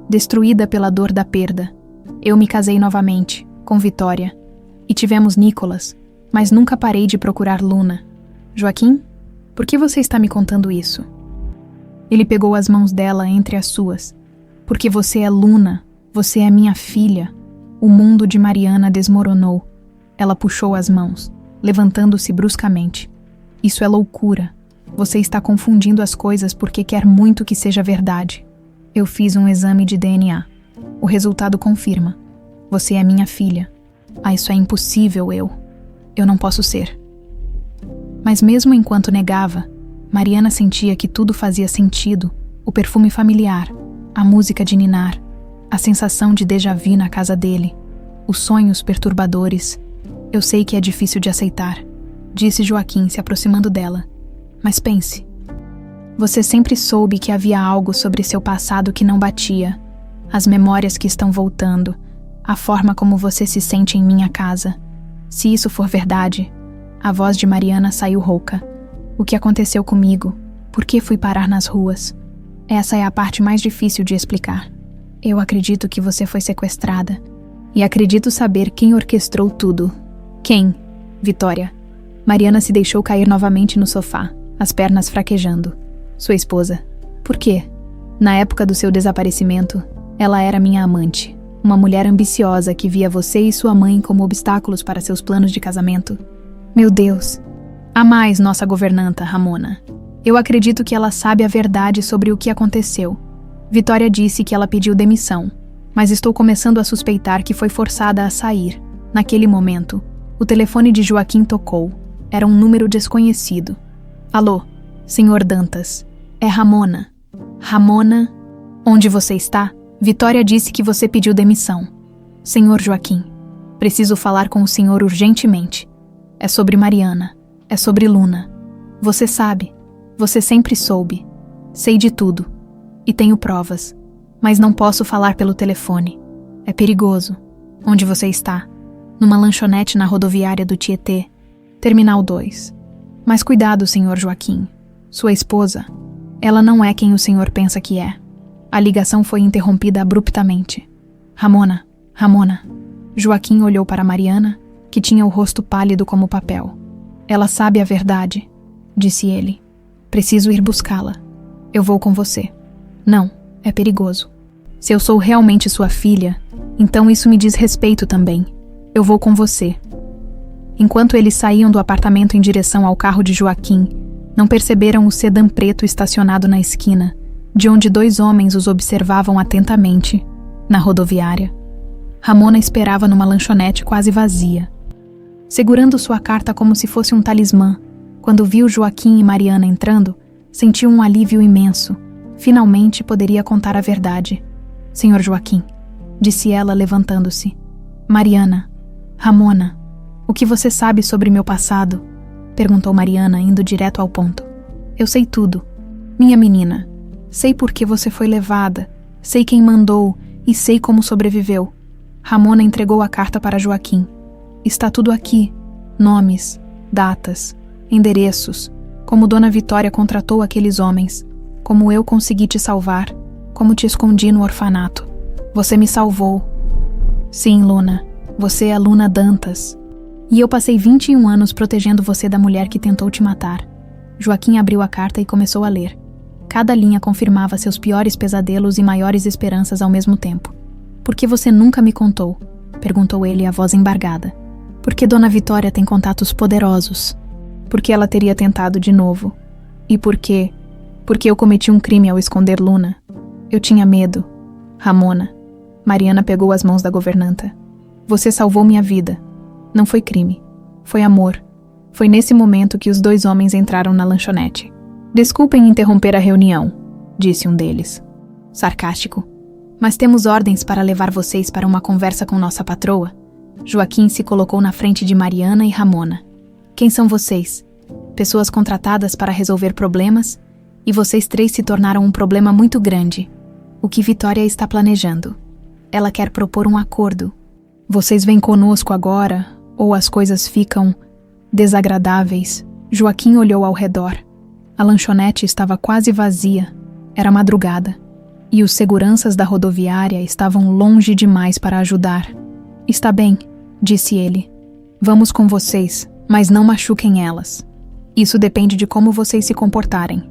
destruída pela dor da perda. Eu me casei novamente, com Vitória, e tivemos Nicolas, mas nunca parei de procurar Luna. Joaquim, por que você está me contando isso? Ele pegou as mãos dela entre as suas. Porque você é Luna, você é minha filha. O mundo de Mariana desmoronou. Ela puxou as mãos, levantando-se bruscamente. Isso é loucura. Você está confundindo as coisas porque quer muito que seja verdade. Eu fiz um exame de DNA. O resultado confirma. Você é minha filha. Isso é impossível, eu não posso ser. Mas mesmo enquanto negava, Mariana sentia que tudo fazia sentido. O perfume familiar, a música de ninar, a sensação de déjà-vu na casa dele, os sonhos perturbadores. Eu sei que é difícil de aceitar, disse Joaquim, se aproximando dela. Mas pense. Você sempre soube que havia algo sobre seu passado que não batia. As memórias que estão voltando, a forma como você se sente em minha casa. Se isso for verdade, a voz de Mariana saiu rouca. O que aconteceu comigo? Por que fui parar nas ruas? Essa é a parte mais difícil de explicar. Eu acredito que você foi sequestrada. E acredito saber quem orquestrou tudo. Quem? Vitória. Mariana se deixou cair novamente no sofá, as pernas fraquejando. Sua esposa. Por quê? Na época do seu desaparecimento, ela era minha amante. Uma mulher ambiciosa que via você e sua mãe como obstáculos para seus planos de casamento. Meu Deus! Há mais, nossa governanta, Ramona. Eu acredito que ela sabe a verdade sobre o que aconteceu. Vitória disse que ela pediu demissão, mas estou começando a suspeitar que foi forçada a sair. Naquele momento, o telefone de Joaquim tocou. Era um número desconhecido. Alô, senhor Dantas. É Ramona. Ramona? Onde você está? Vitória disse que você pediu demissão. Senhor Joaquim, preciso falar com o senhor urgentemente. É sobre Mariana. É sobre Luna. Você sabe. Você sempre soube. Sei de tudo. E tenho provas. Mas não posso falar pelo telefone. É perigoso. Onde você está? Numa lanchonete na rodoviária do Tietê. Terminal 2. Mas cuidado, senhor Joaquim. Sua esposa. Ela não é quem o senhor pensa que é. A ligação foi interrompida abruptamente. Ramona. Joaquim olhou para Mariana, que tinha o rosto pálido como papel. Ela sabe a verdade, disse ele. Preciso ir buscá-la. Eu vou com você. Não, é perigoso. Se eu sou realmente sua filha, então isso me diz respeito também. Eu vou com você. Enquanto eles saíam do apartamento em direção ao carro de Joaquim, não perceberam o sedã preto estacionado na esquina, de onde 2 homens os observavam atentamente, na rodoviária. Ramona esperava numa lanchonete quase vazia. Segurando sua carta como se fosse um talismã, quando viu Joaquim e Mariana entrando, sentiu um alívio imenso. Finalmente poderia contar a verdade. Senhor Joaquim, disse ela levantando-se. Mariana, Ramona, o que você sabe sobre meu passado? Perguntou Mariana, indo direto ao ponto. Eu sei tudo. Minha menina, sei por que você foi levada, sei quem mandou e sei como sobreviveu. Ramona entregou a carta para Joaquim. Está tudo aqui. Nomes, datas, endereços, como Dona Vitória contratou aqueles homens, como eu consegui te salvar, como te escondi no orfanato. Você me salvou. Sim, Luna, você é a Luna Dantas. E eu passei 21 anos protegendo você da mulher que tentou te matar. Joaquim abriu a carta e começou a ler. Cada linha confirmava seus piores pesadelos e maiores esperanças ao mesmo tempo. Por que você nunca me contou? Perguntou ele, a voz embargada. Porque Dona Vitória tem contatos poderosos. Porque ela teria tentado de novo. E porque Porque eu cometi um crime ao esconder Luna. Eu tinha medo. Ramona. Mariana pegou as mãos da governanta. Você salvou minha vida. Não foi crime. Foi amor. Foi nesse momento que os dois homens entraram na lanchonete. Desculpem interromper a reunião, disse um deles. Sarcástico. Mas temos ordens para levar vocês para uma conversa com nossa patroa. Joaquim se colocou na frente de Mariana e Ramona. Quem são vocês? Pessoas contratadas para resolver problemas? E vocês três se tornaram um problema muito grande. O que Vitória está planejando? Ela quer propor um acordo. Vocês vêm conosco agora, ou as coisas ficam desagradáveis. Joaquim olhou ao redor. A lanchonete estava quase vazia. Era madrugada. E os seguranças da rodoviária estavam longe demais para ajudar. Está bem, disse ele. Vamos com vocês, mas não machuquem elas. Isso depende de como vocês se comportarem.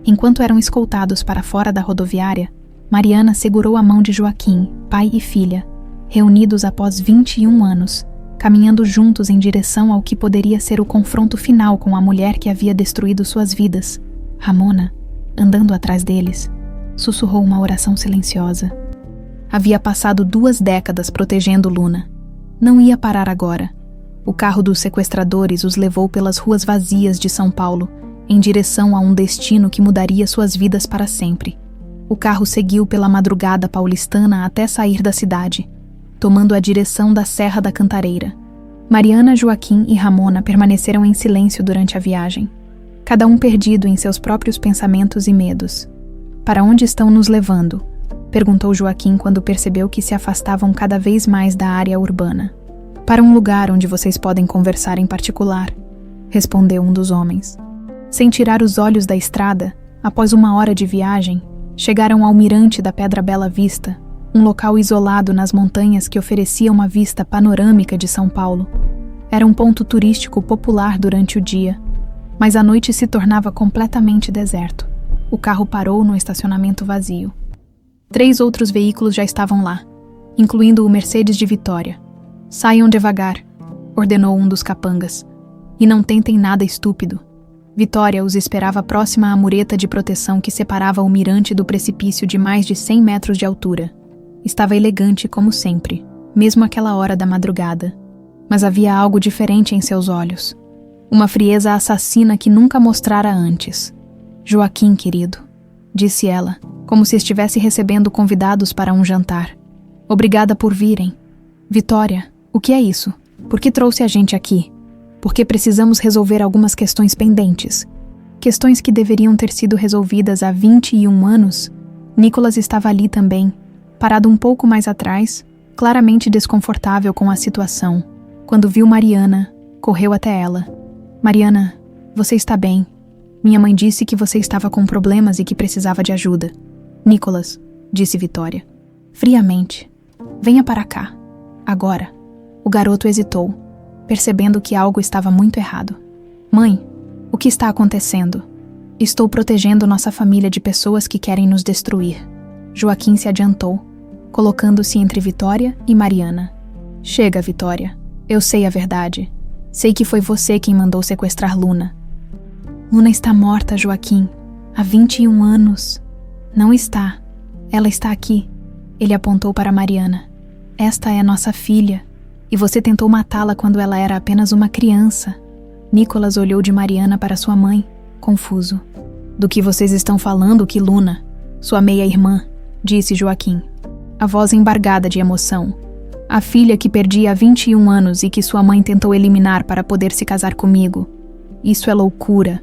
Enquanto eram escoltados para fora da rodoviária, Mariana segurou a mão de Joaquim, pai e filha, reunidos após 21 anos, caminhando juntos em direção ao que poderia ser o confronto final com a mulher que havia destruído suas vidas. Ramona, andando atrás deles, sussurrou uma oração silenciosa. Havia passado 2 décadas protegendo Luna. Não ia parar agora. O carro dos sequestradores os levou pelas ruas vazias de São Paulo, em direção a um destino que mudaria suas vidas para sempre. O carro seguiu pela madrugada paulistana até sair da cidade, tomando a direção da Serra da Cantareira. Mariana, Joaquim e Ramona permaneceram em silêncio durante a viagem, cada um perdido em seus próprios pensamentos e medos. Para onde estão nos levando? Perguntou Joaquim quando percebeu que se afastavam cada vez mais da área urbana. Para um lugar onde vocês podem conversar em particular, respondeu um dos homens. Sem tirar os olhos da estrada, após 1 hora de viagem, chegaram ao Mirante da Pedra Bela Vista, um local isolado nas montanhas que oferecia uma vista panorâmica de São Paulo. Era um ponto turístico popular durante o dia, mas à noite se tornava completamente deserto. O carro parou no estacionamento vazio. 3 outros veículos já estavam lá, incluindo o Mercedes de Vitória. Saiam devagar, ordenou um dos capangas, e não tentem nada estúpido. Vitória os esperava próxima à mureta de proteção que separava o mirante do precipício de mais de 100 metros de altura. Estava elegante como sempre, mesmo àquela hora da madrugada. Mas havia algo diferente em seus olhos. Uma frieza assassina que nunca mostrara antes. Joaquim, querido, disse ela, como se estivesse recebendo convidados para um jantar. Obrigada por virem. Vitória, o que é isso? Por que trouxe a gente aqui? Porque precisamos resolver algumas questões pendentes. Questões que deveriam ter sido resolvidas há 21 anos. Nicolas estava ali também, parado um pouco mais atrás, claramente desconfortável com a situação. Quando viu Mariana, correu até ela. Mariana, você está bem. Minha mãe disse que você estava com problemas e que precisava de ajuda. Nicolas, disse Vitória, friamente. Venha para cá. Agora. O garoto hesitou, percebendo que algo estava muito errado. Mãe, o que está acontecendo? Estou protegendo nossa família de pessoas que querem nos destruir. Joaquim se adiantou, colocando-se entre Vitória e Mariana. Chega, Vitória. Eu sei a verdade. Sei que foi você quem mandou sequestrar Luna. Luna está morta, Joaquim. Há 21 anos. Não está. Ela está aqui. Ele apontou para Mariana. Esta é nossa filha. E você tentou matá-la quando ela era apenas uma criança. Nicolas olhou de Mariana para sua mãe, confuso. Do que vocês estão falando, que Luna? Sua meia-irmã, disse Joaquim, a voz embargada de emoção. A filha que perdi há 21 anos e que sua mãe tentou eliminar para poder se casar comigo. Isso é loucura,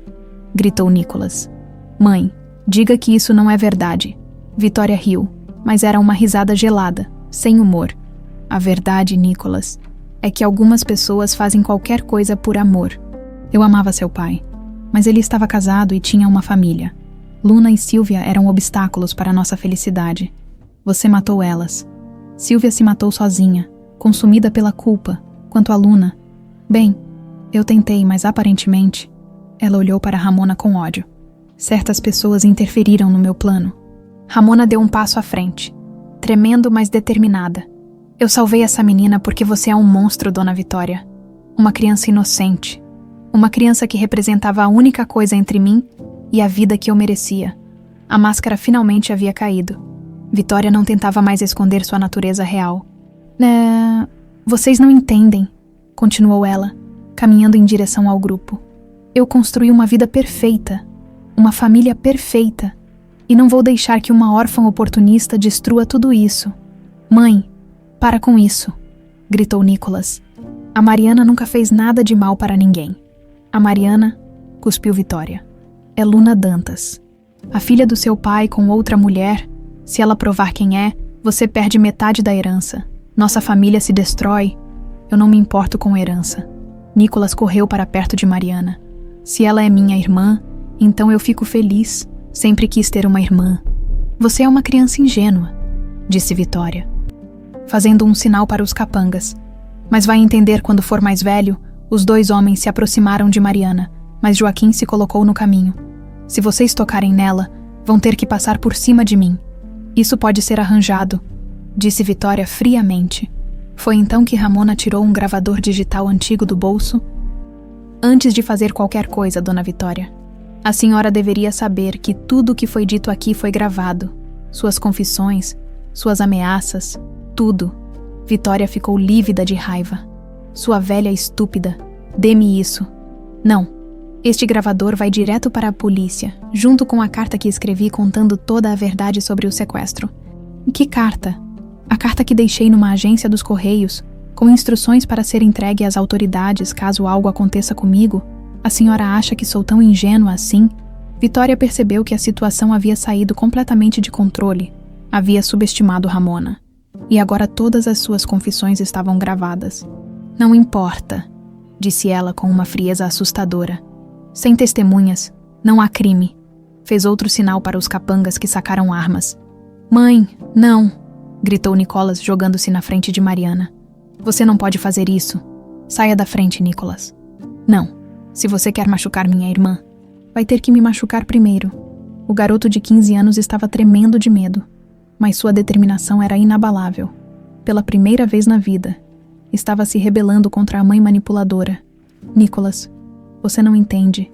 gritou Nicolas. Mãe, diga que isso não é verdade. Vitória riu, mas era uma risada gelada, sem humor. A verdade, Nicolas, é que algumas pessoas fazem qualquer coisa por amor. Eu amava seu pai, mas ele estava casado e tinha uma família. Luna e Silvia eram obstáculos para nossa felicidade. Você matou elas. Silvia se matou sozinha, consumida pela culpa. Quanto a Luna... Bem, eu tentei, mas aparentemente... Ela olhou para Ramona com ódio. Certas pessoas interferiram no meu plano. Ramona deu um passo à frente, tremendo, mas determinada. Eu salvei essa menina porque você é um monstro, Dona Vitória. Uma criança inocente. Uma criança que representava a única coisa entre mim e a vida que eu merecia. A máscara finalmente havia caído. Vitória não tentava mais esconder sua natureza real. Vocês não entendem, continuou ela, caminhando em direção ao grupo. Eu construí uma vida perfeita, uma família perfeita, e não vou deixar que uma órfã oportunista destrua tudo isso. Mãe, para com isso, gritou Nicholas. A Mariana nunca fez nada de mal para ninguém. A Mariana, cuspiu Vitória, é Luna Dantas. A filha do seu pai com outra mulher, se ela provar quem é, você perde metade da herança. Nossa família se destrói. Eu não me importo com herança. Nicholas correu para perto de Mariana. Se ela é minha irmã, então eu fico feliz. Sempre quis ter uma irmã. Você é uma criança ingênua, disse Vitória, fazendo um sinal para os capangas. Mas vai entender quando for mais velho. Os dois homens se aproximaram de Mariana, mas Joaquim se colocou no caminho. Se vocês tocarem nela, vão ter que passar por cima de mim. Isso pode ser arranjado, disse Vitória friamente. Foi então que Ramona tirou um gravador digital antigo do bolso. Antes de fazer qualquer coisa, dona Vitória, a senhora deveria saber que tudo o que foi dito aqui foi gravado. Suas confissões, suas ameaças, tudo. Vitória ficou lívida de raiva. Sua velha estúpida, dê-me isso. Não, este gravador vai direto para a polícia, junto com a carta que escrevi contando toda a verdade sobre o sequestro. Que carta? A carta que deixei numa agência dos Correios, com instruções para ser entregue às autoridades caso algo aconteça comigo. A senhora acha que sou tão ingênua assim? Vitória percebeu que a situação havia saído completamente de controle. Havia subestimado Ramona. E agora todas as suas confissões estavam gravadas. Não importa, disse ela com uma frieza assustadora. Sem testemunhas, não há crime. Fez outro sinal para os capangas que sacaram armas. Mãe, não, gritou Nicholas jogando-se na frente de Mariana. Você não pode fazer isso. Saia da frente, Nicholas. Não, se você quer machucar minha irmã, vai ter que me machucar primeiro. O garoto de 15 anos estava tremendo de medo, mas sua determinação era inabalável. Pela primeira vez na vida, estava se rebelando contra a mãe manipuladora. Nicholas, você não entende.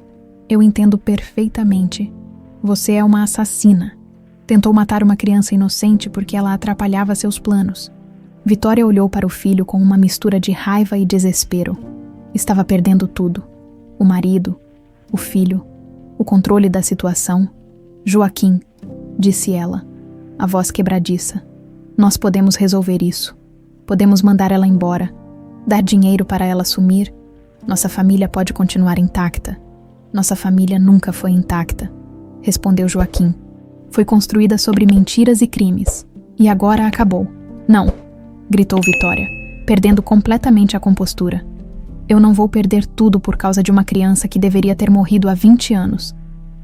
Eu entendo perfeitamente. Você é uma assassina. Tentou matar uma criança inocente porque ela atrapalhava seus planos. Vitória olhou para o filho com uma mistura de raiva e desespero. Estava perdendo tudo. O marido, o filho, o controle da situação. Joaquim, disse ela, a voz quebradiça. Nós podemos resolver isso. Podemos mandar ela embora, dar dinheiro para ela sumir. Nossa família pode continuar intacta. Nossa família nunca foi intacta, respondeu Joaquim. Foi construída sobre mentiras e crimes. E agora acabou. Não, gritou Vitória, perdendo completamente a compostura. Eu não vou perder tudo por causa de uma criança que deveria ter morrido há 20 anos.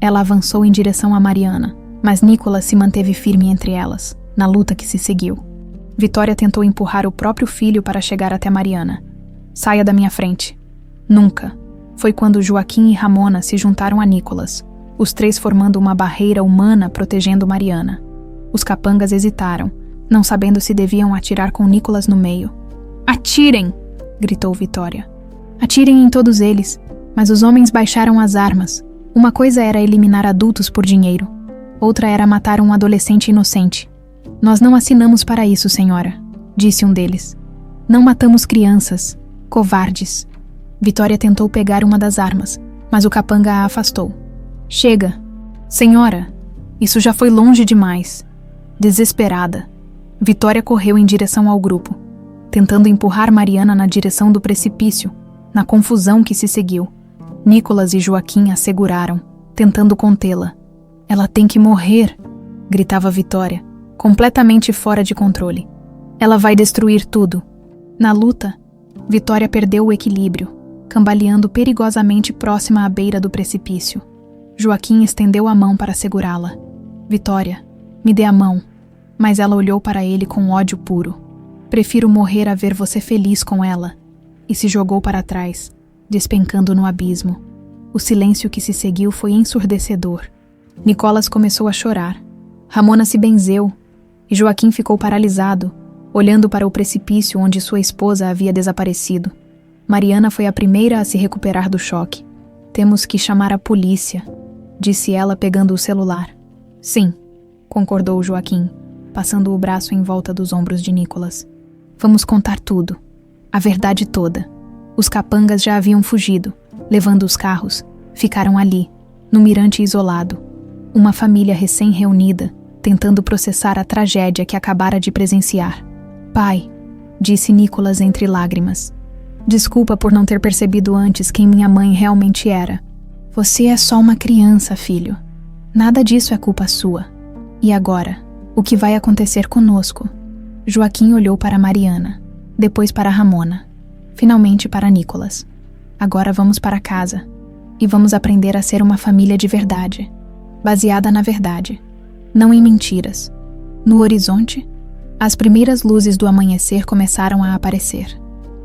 Ela avançou em direção a Mariana, mas Nicholas se manteve firme entre elas, na luta que se seguiu. Vitória tentou empurrar o próprio filho para chegar até Mariana. Saia da minha frente. Nunca. Foi quando Joaquim e Ramona se juntaram a Nicholas, os três formando uma barreira humana protegendo Mariana. Os capangas hesitaram, não sabendo se deviam atirar com Nicholas no meio. Atirem! Gritou Vitória. Atirem em todos eles, mas os homens baixaram as armas. Uma coisa era eliminar adultos por dinheiro, outra era matar um adolescente inocente. Nós não assinamos para isso, senhora, disse um deles. Não matamos crianças, covardes. Vitória tentou pegar uma das armas, mas o capanga a afastou. Chega! Senhora, isso já foi longe demais. Desesperada, Vitória correu em direção ao grupo, tentando empurrar Mariana na direção do precipício, na confusão que se seguiu. Nicholas e Joaquim a seguraram, tentando contê-la. Ela tem que morrer, gritava Vitória, completamente fora de controle. Ela vai destruir tudo. Na luta, Vitória perdeu o equilíbrio, cambaleando perigosamente próxima à beira do precipício. Joaquim estendeu a mão para segurá-la. Vitória, me dê a mão. Mas ela olhou para ele com ódio puro. Prefiro morrer a ver você feliz com ela. E se jogou para trás, despencando no abismo. O silêncio que se seguiu foi ensurdecedor. Nicholas começou a chorar. Ramona se benzeu, e Joaquim ficou paralisado, olhando para o precipício onde sua esposa havia desaparecido. Mariana foi a primeira a se recuperar do choque. Temos que chamar a polícia, disse ela pegando o celular. Sim, concordou Joaquim, passando o braço em volta dos ombros de Nicolas. Vamos contar tudo. A verdade toda. Os capangas já haviam fugido, levando os carros. Ficaram ali, no mirante isolado. Uma família recém-reunida, tentando processar a tragédia que acabara de presenciar. Pai, disse Nicolas entre lágrimas. Desculpa por não ter percebido antes quem minha mãe realmente era. Você é só uma criança, filho. Nada disso é culpa sua. E agora, o que vai acontecer conosco? Joaquim olhou para Mariana, depois para Ramona, finalmente para Nicolas. Agora vamos para casa e vamos aprender a ser uma família de verdade, baseada na verdade, não em mentiras. No horizonte, as primeiras luzes do amanhecer começaram a aparecer.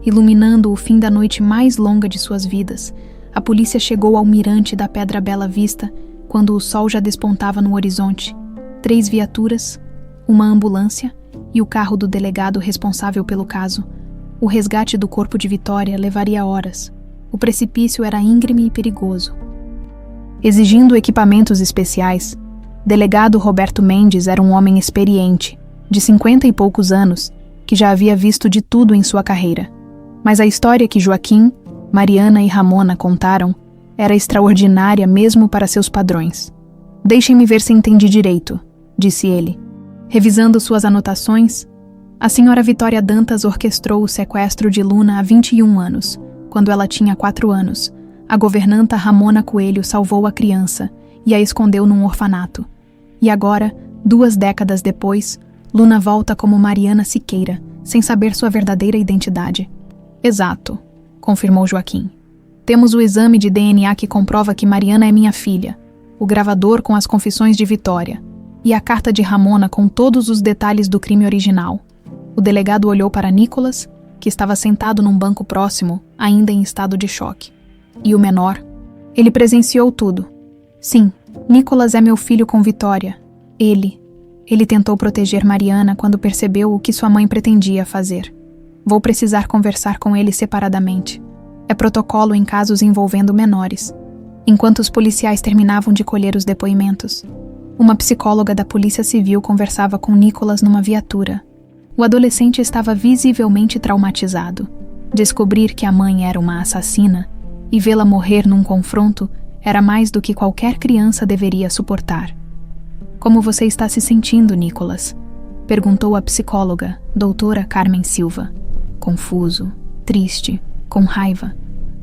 Iluminando o fim da noite mais longa de suas vidas, a polícia chegou ao mirante da Pedra Bela Vista quando o sol já despontava no horizonte. 3 viaturas, uma ambulância e o carro do delegado responsável pelo caso. O resgate do corpo de Vitória levaria horas. O precipício era íngreme e perigoso. Exigindo equipamentos especiais, delegado Roberto Mendes era um homem experiente, de 50 e poucos anos, que já havia visto de tudo em sua carreira. Mas a história que Joaquim, Mariana e Ramona contaram era extraordinária mesmo para seus padrões. Deixem-me ver se entendi direito, disse ele. Revisando suas anotações, a senhora Vitória Dantas orquestrou o sequestro de Luna há 21 anos. Quando ela tinha 4 anos, a governanta Ramona Coelho salvou a criança e a escondeu num orfanato. E agora, 2 décadas depois, Luna volta como Mariana Siqueira, sem saber sua verdadeira identidade. Exato, confirmou Joaquim. Temos o exame de DNA que comprova que Mariana é minha filha, o gravador com as confissões de Vitória e a carta de Ramona com todos os detalhes do crime original. O delegado olhou para Nicolas, que estava sentado num banco próximo, ainda em estado de choque. E o menor? Ele presenciou tudo. Sim, Nicolas é meu filho com Vitória. Ele tentou proteger Mariana quando percebeu o que sua mãe pretendia fazer. Vou precisar conversar com ele separadamente. É protocolo em casos envolvendo menores. Enquanto os policiais terminavam de colher os depoimentos, uma psicóloga da Polícia Civil conversava com Nicolas numa viatura. O adolescente estava visivelmente traumatizado. Descobrir que a mãe era uma assassina e vê-la morrer num confronto era mais do que qualquer criança deveria suportar. Como você está se sentindo, Nicolas? Perguntou a psicóloga, doutora Carmen Silva. Confuso, triste, com raiva.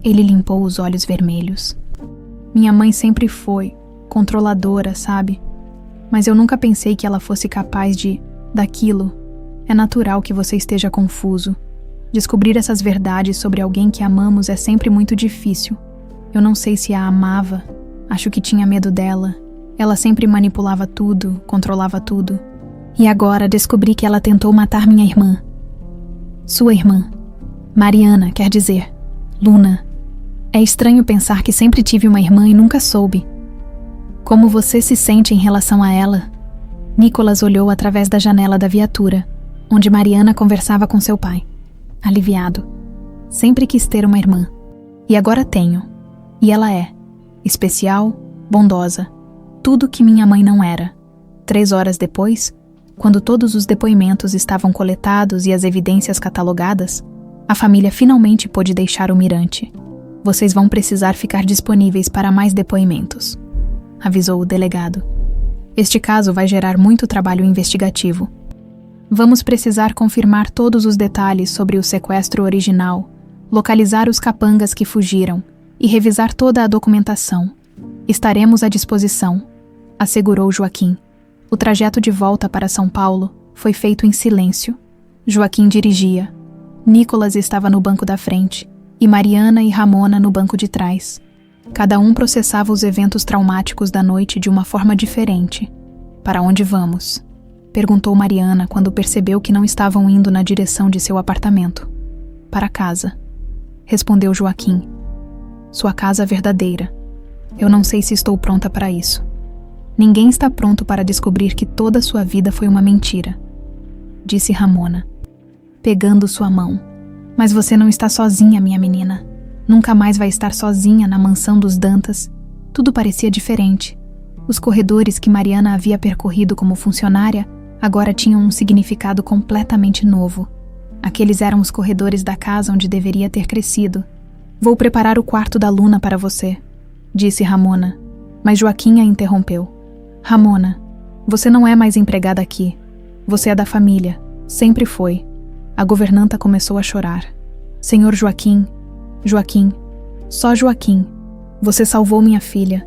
Ele limpou os olhos vermelhos. Minha mãe sempre foi controladora, sabe? Mas eu nunca pensei que ela fosse capaz daquilo. É natural que você esteja confuso. Descobrir essas verdades sobre alguém que amamos é sempre muito difícil. Eu não sei se a amava. Acho que tinha medo dela. Ela sempre manipulava tudo, controlava tudo. E agora descobri que ela tentou matar minha irmã. Sua irmã. Mariana, quer dizer. Luna. É estranho pensar que sempre tive uma irmã e nunca soube. Como você se sente em relação a ela? Nicolas olhou através da janela da viatura, onde Mariana conversava com seu pai. Aliviado. Sempre quis ter uma irmã. E agora tenho. E ela é. Especial, bondosa. Tudo que minha mãe não era. 3 horas depois, quando todos os depoimentos estavam coletados e as evidências catalogadas, a família finalmente pôde deixar o mirante. Vocês vão precisar ficar disponíveis para mais depoimentos, avisou o delegado. Este caso vai gerar muito trabalho investigativo. Vamos precisar confirmar todos os detalhes sobre o sequestro original, localizar os capangas que fugiram e revisar toda a documentação. Estaremos à disposição, assegurou Joaquim. O trajeto de volta para São Paulo foi feito em silêncio. Joaquim dirigia. Nicolas estava no banco da frente e Mariana e Ramona no banco de trás. Cada um processava os eventos traumáticos da noite de uma forma diferente. Para onde vamos? Perguntou Mariana quando percebeu que não estavam indo na direção de seu apartamento. Para casa, respondeu Joaquim. Sua casa verdadeira. Eu não sei se estou pronta para isso. Ninguém está pronto para descobrir que toda sua vida foi uma mentira, disse Ramona, pegando sua mão. Mas você não está sozinha, minha menina. Nunca mais vai estar sozinha na mansão dos Dantas. Tudo parecia diferente. Os corredores que Mariana havia percorrido como funcionária agora tinham um significado completamente novo. Aqueles eram os corredores da casa onde deveria ter crescido. Vou preparar o quarto da Luna para você, disse Ramona, mas Joaquim a interrompeu. Ramona, você não é mais empregada aqui. Você é da família. Sempre foi. A governanta começou a chorar. Senhor Joaquim, Joaquim, só Joaquim. Você salvou minha filha.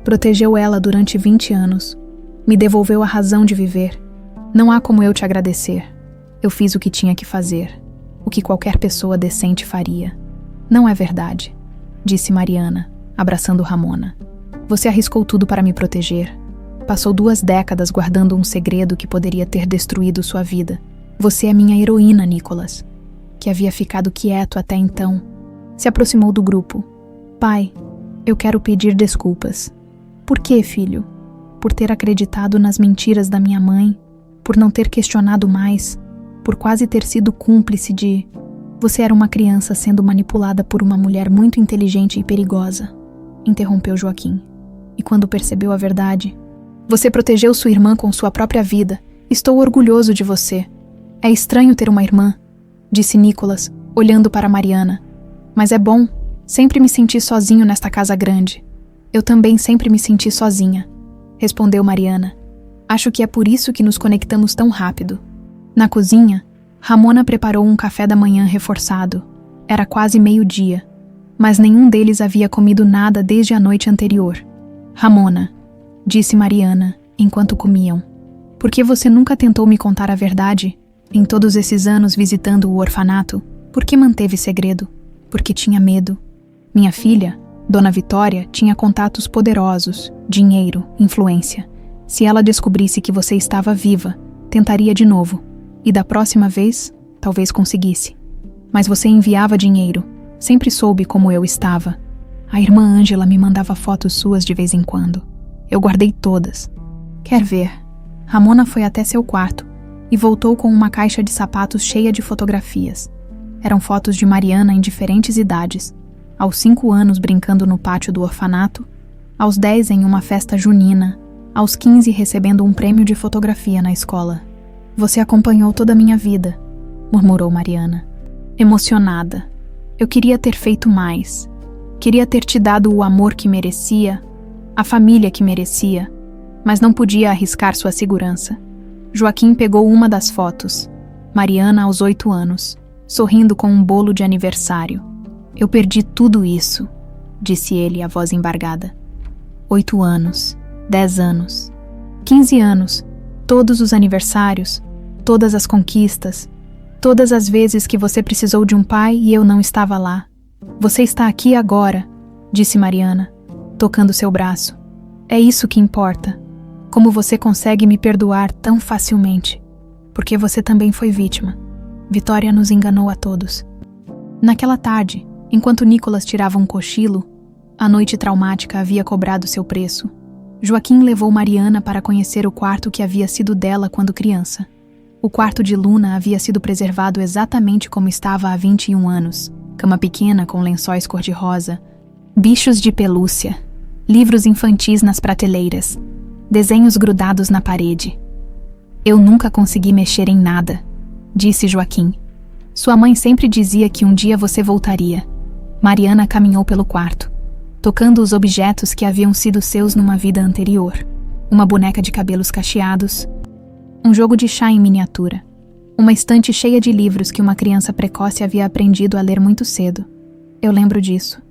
Protegeu ela durante 20 anos. Me devolveu a razão de viver. Não há como eu te agradecer. Eu fiz o que tinha que fazer. O que qualquer pessoa decente faria. Não é verdade, disse Mariana, abraçando Ramona. Você arriscou tudo para me proteger. Passou 2 décadas guardando um segredo que poderia ter destruído sua vida. Você é minha heroína, Nicholas, que havia ficado quieto até então. Se aproximou do grupo. Pai, eu quero pedir desculpas. Por quê, filho? Por ter acreditado nas mentiras da minha mãe, por não ter questionado mais, por quase ter sido cúmplice de... Você era uma criança sendo manipulada por uma mulher muito inteligente e perigosa, interrompeu Joaquim. E quando percebeu a verdade, você protegeu sua irmã com sua própria vida. Estou orgulhoso de você. É estranho ter uma irmã, disse Nicholas, olhando para Mariana. Mas é bom. Sempre me senti sozinho nesta casa grande. Eu também sempre me senti sozinha, respondeu Mariana. Acho que é por isso que nos conectamos tão rápido. Na cozinha, Ramona preparou um café da manhã reforçado. Era quase 12:00, mas nenhum deles havia comido nada desde a noite anterior. Ramona, disse Mariana, enquanto comiam, por que você nunca tentou me contar a verdade? Em todos esses anos visitando o orfanato, por que manteve segredo? Porque tinha medo. Minha filha, Dona Vitória, tinha contatos poderosos, dinheiro, influência. Se ela descobrisse que você estava viva, tentaria de novo. E da próxima vez, talvez conseguisse. Mas você enviava dinheiro. Sempre soube como eu estava. A irmã Ângela me mandava fotos suas de vez em quando. Eu guardei todas. Quer ver? Ramona foi até seu quarto e voltou com uma caixa de sapatos cheia de fotografias. Eram fotos de Mariana em diferentes idades. Aos 5 anos brincando no pátio do orfanato, aos 10 em uma festa junina, aos 15 recebendo um prêmio de fotografia na escola. Você acompanhou toda a minha vida, murmurou Mariana, emocionada. Eu queria ter feito mais. Queria ter te dado o amor que merecia, a família que merecia, mas não podia arriscar sua segurança. Joaquim pegou uma das fotos, Mariana aos 8 anos, sorrindo com um bolo de aniversário. Eu perdi tudo isso, disse ele, a voz embargada. 8 anos, 10 anos, 15 anos, todos os aniversários, todas as conquistas, todas as vezes que você precisou de um pai e eu não estava lá. Você está aqui agora, disse Mariana, tocando seu braço. É isso que importa. Como você consegue me perdoar tão facilmente? Porque você também foi vítima. Vitória nos enganou a todos. Naquela tarde, enquanto Nicholas tirava um cochilo, a noite traumática havia cobrado seu preço. Joaquim levou Mariana para conhecer o quarto que havia sido dela quando criança. O quarto de Luna havia sido preservado exatamente como estava há 21 anos. Cama pequena com lençóis cor-de-rosa, bichos de pelúcia, livros infantis nas prateleiras, desenhos grudados na parede. Eu nunca consegui mexer em nada, disse Joaquim. Sua mãe sempre dizia que um dia você voltaria. Mariana caminhou pelo quarto, tocando os objetos que haviam sido seus numa vida anterior. Uma boneca de cabelos cacheados, um jogo de chá em miniatura, uma estante cheia de livros que uma criança precoce havia aprendido a ler muito cedo. Eu lembro disso,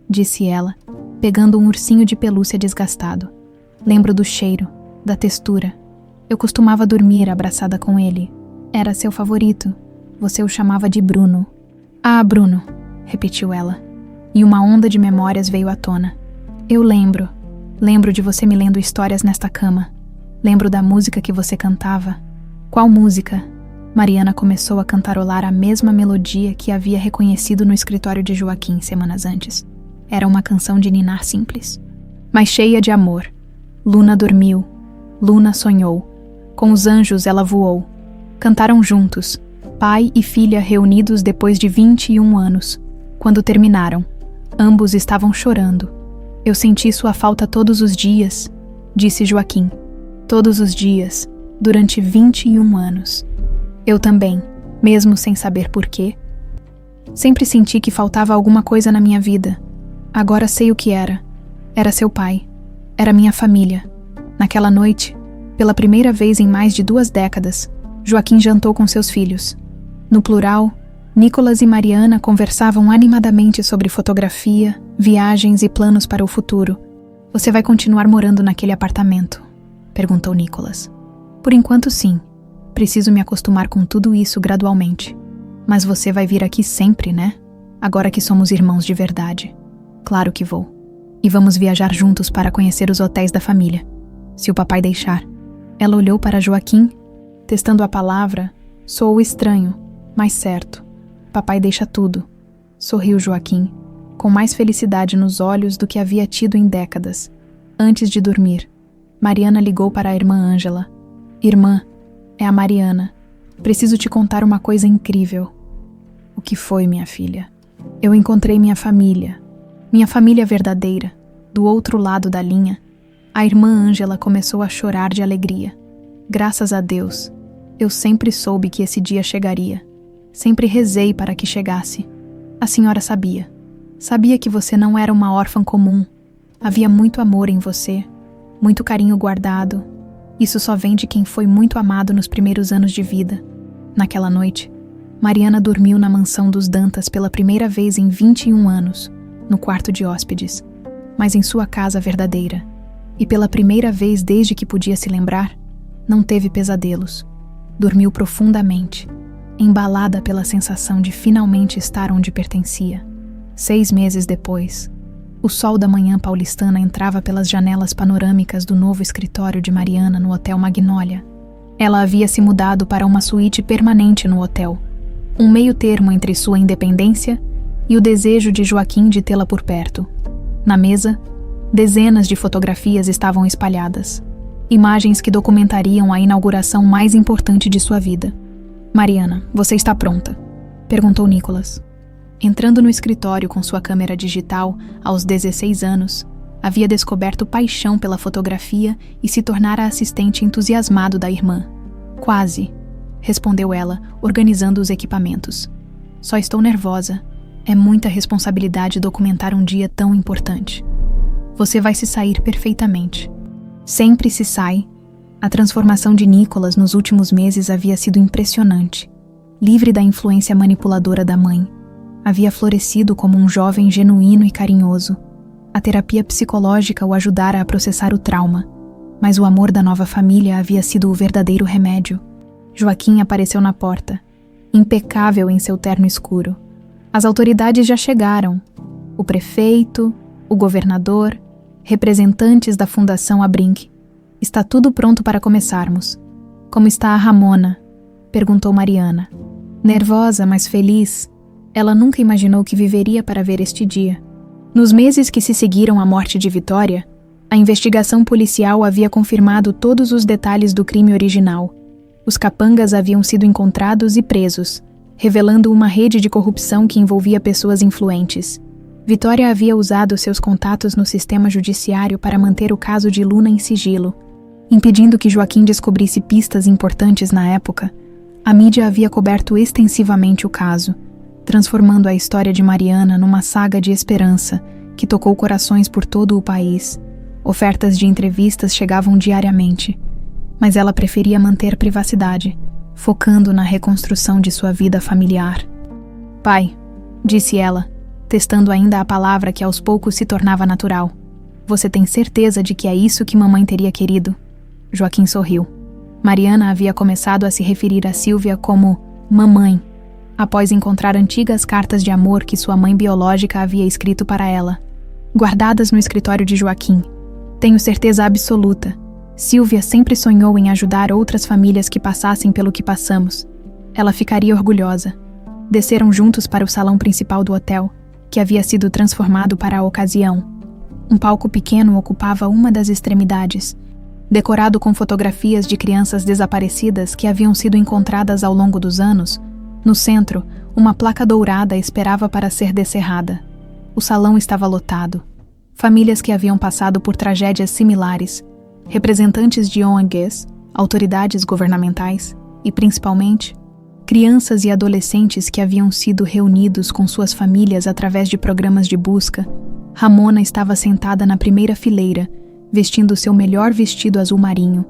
disse ela, pegando um ursinho de pelúcia desgastado. Lembro do cheiro, da textura. Eu costumava dormir abraçada com ele. Era seu favorito. Você o chamava de Bruno. Ah, Bruno, repetiu ela. E uma onda de memórias veio à tona. Eu lembro. Lembro de você me lendo histórias nesta cama. Lembro da música que você cantava. Qual música? Mariana começou a cantarolar a mesma melodia que havia reconhecido no escritório de Joaquim semanas antes. Era uma canção de ninar simples, mas cheia de amor. Luna dormiu. Luna sonhou. Com os anjos ela voou. Cantaram juntos, pai e filha reunidos depois de 21 anos. Quando terminaram, ambos estavam chorando. Eu senti sua falta todos os dias. disse Joaquim. Todos os dias, durante 21 anos. Eu também, mesmo sem saber porquê. Sempre senti que faltava alguma coisa na minha vida. Agora sei o que era. Era seu pai. Era minha família. Naquela noite, pela primeira vez em mais de 2 décadas, Joaquim jantou com seus filhos. No plural, Nicolas e Mariana conversavam animadamente sobre fotografia, viagens e planos para o futuro. Você vai continuar morando naquele apartamento? Perguntou Nicolas. Por enquanto, sim. Preciso me acostumar com tudo isso gradualmente. Mas você vai vir aqui sempre, né? Agora que somos irmãos de verdade. Claro que vou. E vamos viajar juntos para conhecer os hotéis da família. Se o papai deixar. Ela olhou para Joaquim, testando a palavra. Soou estranho, mas certo. Papai deixa tudo. Sorriu Joaquim, com mais felicidade nos olhos do que havia tido em décadas. Antes de dormir, Mariana ligou para a irmã Ângela. Irmã, é a Mariana. Preciso te contar uma coisa incrível. O que foi, minha filha? Eu encontrei minha família verdadeira, do outro lado da linha. A irmã Ângela começou a chorar de alegria. Graças a Deus, eu sempre soube que esse dia chegaria. Sempre rezei para que chegasse. A senhora sabia. Sabia que você não era uma órfã comum. Havia muito amor em você, muito carinho guardado. Isso só vem de quem foi muito amado nos primeiros anos de vida. Naquela noite, Mariana dormiu na mansão dos Dantas pela primeira vez em 21 anos, no quarto de hóspedes, mas em sua casa verdadeira. E pela primeira vez desde que podia se lembrar, não teve pesadelos. Dormiu profundamente, embalada pela sensação de finalmente estar onde pertencia. 6 meses depois, o sol da manhã paulistana entrava pelas janelas panorâmicas do novo escritório de Mariana no Hotel Magnólia. Ela havia se mudado para uma suíte permanente no hotel, um meio termo entre sua independência e o desejo de Joaquim de tê-la por perto. Na mesa, dezenas de fotografias estavam espalhadas, imagens que documentariam a inauguração mais importante de sua vida. Mariana, você está pronta? Perguntou Nicolas. Entrando no escritório com sua câmera digital, aos 16 anos, havia descoberto paixão pela fotografia e se tornara assistente entusiasmado da irmã. Quase, respondeu ela, organizando os equipamentos. Só estou nervosa. É muita responsabilidade documentar um dia tão importante. Você vai se sair perfeitamente. Sempre se sai. A transformação de Nicolas nos últimos meses havia sido impressionante. Livre da influência manipuladora da mãe, havia florescido como um jovem genuíno e carinhoso. A terapia psicológica o ajudara a processar o trauma, mas o amor da nova família havia sido o verdadeiro remédio. Joaquim apareceu na porta, impecável em seu terno escuro. As autoridades já chegaram. O prefeito, o governador, representantes da Fundação Abrinq. Está tudo pronto para começarmos. Como está a Ramona? Perguntou Mariana. Nervosa, mas feliz. Ela nunca imaginou que viveria para ver este dia. Nos meses que se seguiram à morte de Vitória, a investigação policial havia confirmado todos os detalhes do crime original. Os capangas haviam sido encontrados e presos, revelando uma rede de corrupção que envolvia pessoas influentes. Vitória havia usado seus contatos no sistema judiciário para manter o caso de Luna em sigilo, impedindo que Joaquim descobrisse pistas importantes na época. A mídia havia coberto extensivamente o caso, transformando a história de Mariana numa saga de esperança que tocou corações por todo o país. Ofertas de entrevistas chegavam diariamente, mas ela preferia manter privacidade, focando na reconstrução de sua vida familiar. Pai, disse ela, testando ainda a palavra que aos poucos se tornava natural. Você tem certeza de que é isso que mamãe teria querido? Joaquim sorriu. Mariana havia começado a se referir a Sílvia como mamãe, após encontrar antigas cartas de amor que sua mãe biológica havia escrito para ela, guardadas no escritório de Joaquim. Tenho certeza absoluta. Sílvia sempre sonhou em ajudar outras famílias que passassem pelo que passamos. Ela ficaria orgulhosa. Desceram juntos para o salão principal do hotel, que havia sido transformado para a ocasião. Um palco pequeno ocupava uma das extremidades, decorado com fotografias de crianças desaparecidas que haviam sido encontradas ao longo dos anos. No centro, uma placa dourada esperava para ser descerrada. O salão estava lotado. Famílias que haviam passado por tragédias similares, representantes de ONGs, autoridades governamentais e, principalmente, crianças e adolescentes que haviam sido reunidos com suas famílias através de programas de busca. Ramona estava sentada na primeira fileira, vestindo seu melhor vestido azul marinho.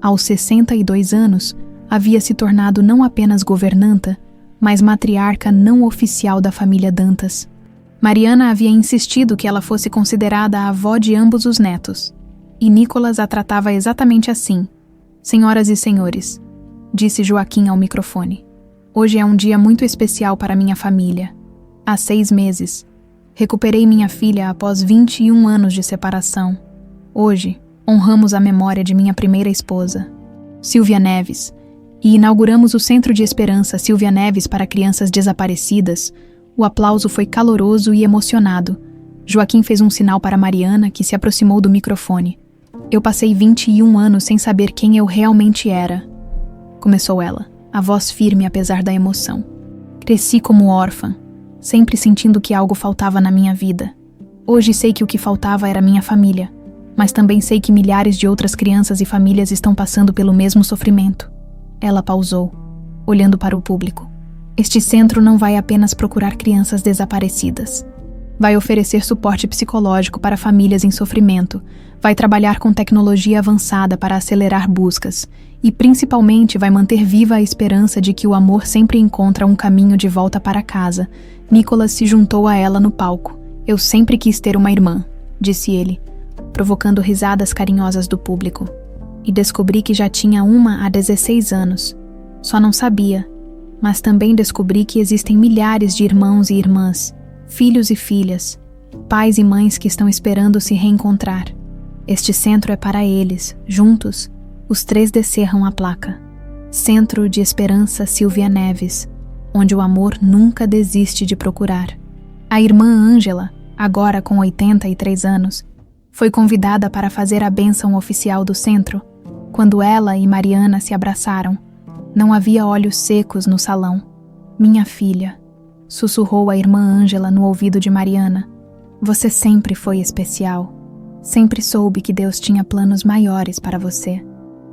Aos 62 anos, havia se tornado não apenas governanta, mas matriarca não oficial da família Dantas. Mariana havia insistido que ela fosse considerada a avó de ambos os netos, e Nicolas a tratava exatamente assim. Senhoras e senhores, disse Joaquim ao microfone, hoje é um dia muito especial para minha família. Há 6 meses, recuperei minha filha após 21 anos de separação. Hoje, honramos a memória de minha primeira esposa, Silvia Neves, e inauguramos o Centro de Esperança Silvia Neves para crianças desaparecidas. O aplauso foi caloroso e emocionado. Joaquim fez um sinal para Mariana, que se aproximou do microfone. Eu passei 21 anos sem saber quem eu realmente era. Começou ela, a voz firme apesar da emoção. Cresci como órfã, sempre sentindo que algo faltava na minha vida. Hoje sei que o que faltava era minha família, mas também sei que milhares de outras crianças e famílias estão passando pelo mesmo sofrimento. Ela pausou, olhando para o público. Este centro não vai apenas procurar crianças desaparecidas. Vai oferecer suporte psicológico para famílias em sofrimento, vai trabalhar com tecnologia avançada para acelerar buscas e, principalmente, vai manter viva a esperança de que o amor sempre encontra um caminho de volta para casa. Nicolas se juntou a ela no palco. Eu sempre quis ter uma irmã, disse ele, provocando risadas carinhosas do público. E descobri que já tinha uma há 16 anos. Só não sabia. Mas também descobri que existem milhares de irmãos e irmãs, filhos e filhas, pais e mães que estão esperando se reencontrar. Este centro é para eles, juntos, os 3 descerram a placa. Centro de Esperança Silvia Neves, onde o amor nunca desiste de procurar. A irmã Ângela, agora com 83 anos, foi convidada para fazer a bênção oficial do centro. Quando ela e Mariana se abraçaram, não havia olhos secos no salão. Minha filha, sussurrou a irmã Ângela no ouvido de Mariana. Você sempre foi especial. Sempre soube que Deus tinha planos maiores para você.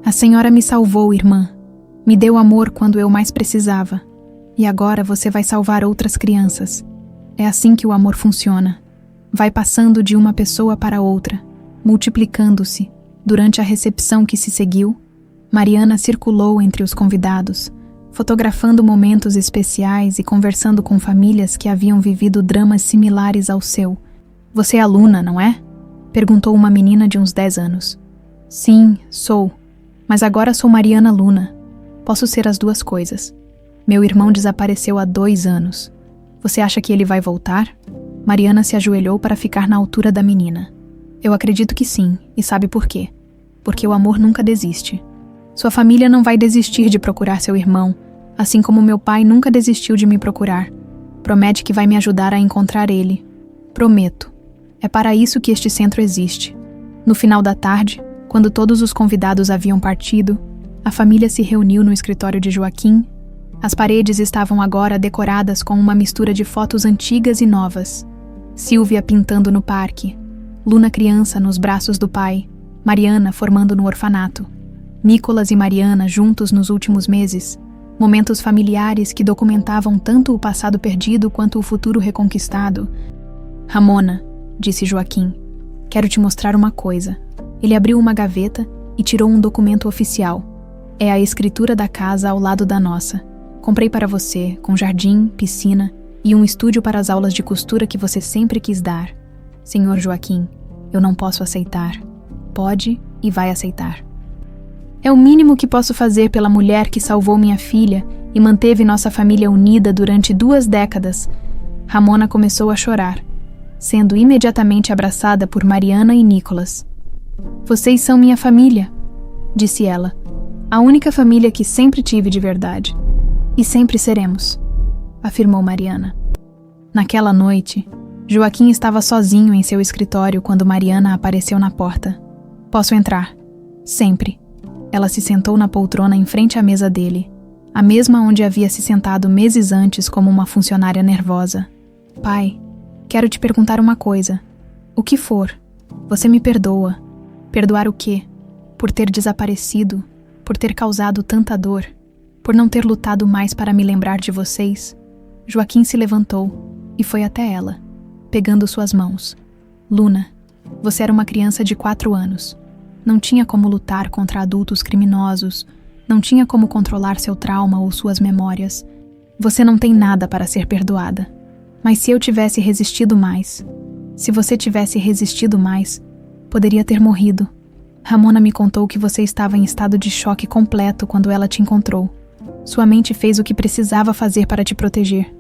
A senhora me salvou, irmã. Me deu amor quando eu mais precisava. E agora você vai salvar outras crianças. É assim que o amor funciona. Vai passando de uma pessoa para outra, multiplicando-se. Durante a recepção que se seguiu, Mariana circulou entre os convidados, fotografando momentos especiais e conversando com famílias que haviam vivido dramas similares ao seu. Você é aluna, não é? Perguntou uma menina de uns 10 anos. Sim, sou. Mas agora sou Mariana Luna. Posso ser as 2 coisas. Meu irmão desapareceu há 2 anos. Você acha que ele vai voltar? Mariana se ajoelhou para ficar na altura da menina. Eu acredito que sim, e sabe por quê? Porque o amor nunca desiste. Sua família não vai desistir de procurar seu irmão, assim como meu pai nunca desistiu de me procurar. Promete que vai me ajudar a encontrar ele. Prometo. É para isso que este centro existe. No final da tarde, quando todos os convidados haviam partido, a família se reuniu no escritório de Joaquim. As paredes estavam agora decoradas com uma mistura de fotos antigas e novas. Silvia pintando no parque, Luna criança nos braços do pai, Mariana formando no orfanato, Nicolas e Mariana juntos nos últimos meses, momentos familiares que documentavam tanto o passado perdido quanto o futuro reconquistado. Ramona, disse Joaquim, quero te mostrar uma coisa. Ele abriu uma gaveta e tirou um documento oficial. É a escritura da casa ao lado da nossa. Comprei para você, com jardim, piscina e um estúdio para as aulas de costura que você sempre quis dar. Senhor Joaquim, eu não posso aceitar. Pode e vai aceitar. É o mínimo que posso fazer pela mulher que salvou minha filha e manteve nossa família unida durante 2 décadas. Ramona começou a chorar, sendo imediatamente abraçada por Mariana e Nicolas. Vocês são minha família, disse ela. A única família que sempre tive de verdade. E sempre seremos, afirmou Mariana. Naquela noite, Joaquim estava sozinho em seu escritório quando Mariana apareceu na porta. Posso entrar? Sempre. Ela se sentou na poltrona em frente à mesa dele, a mesma onde havia se sentado meses antes como uma funcionária nervosa. Pai, quero te perguntar uma coisa. O que for? Você me perdoa. Perdoar o quê? por ter desaparecido, por ter causado tanta dor, por não ter lutado mais para me lembrar de vocês. Joaquim se levantou e foi até ela, pegando suas mãos. Luna, você era uma criança de 4 anos. Não tinha como lutar contra adultos criminosos, não tinha como controlar seu trauma ou suas memórias. Você não tem nada para ser perdoada. Mas se eu tivesse resistido mais, se você tivesse resistido mais, poderia ter morrido. Ramona me contou que você estava em estado de choque completo quando ela te encontrou. Sua mente fez o que precisava fazer para te proteger.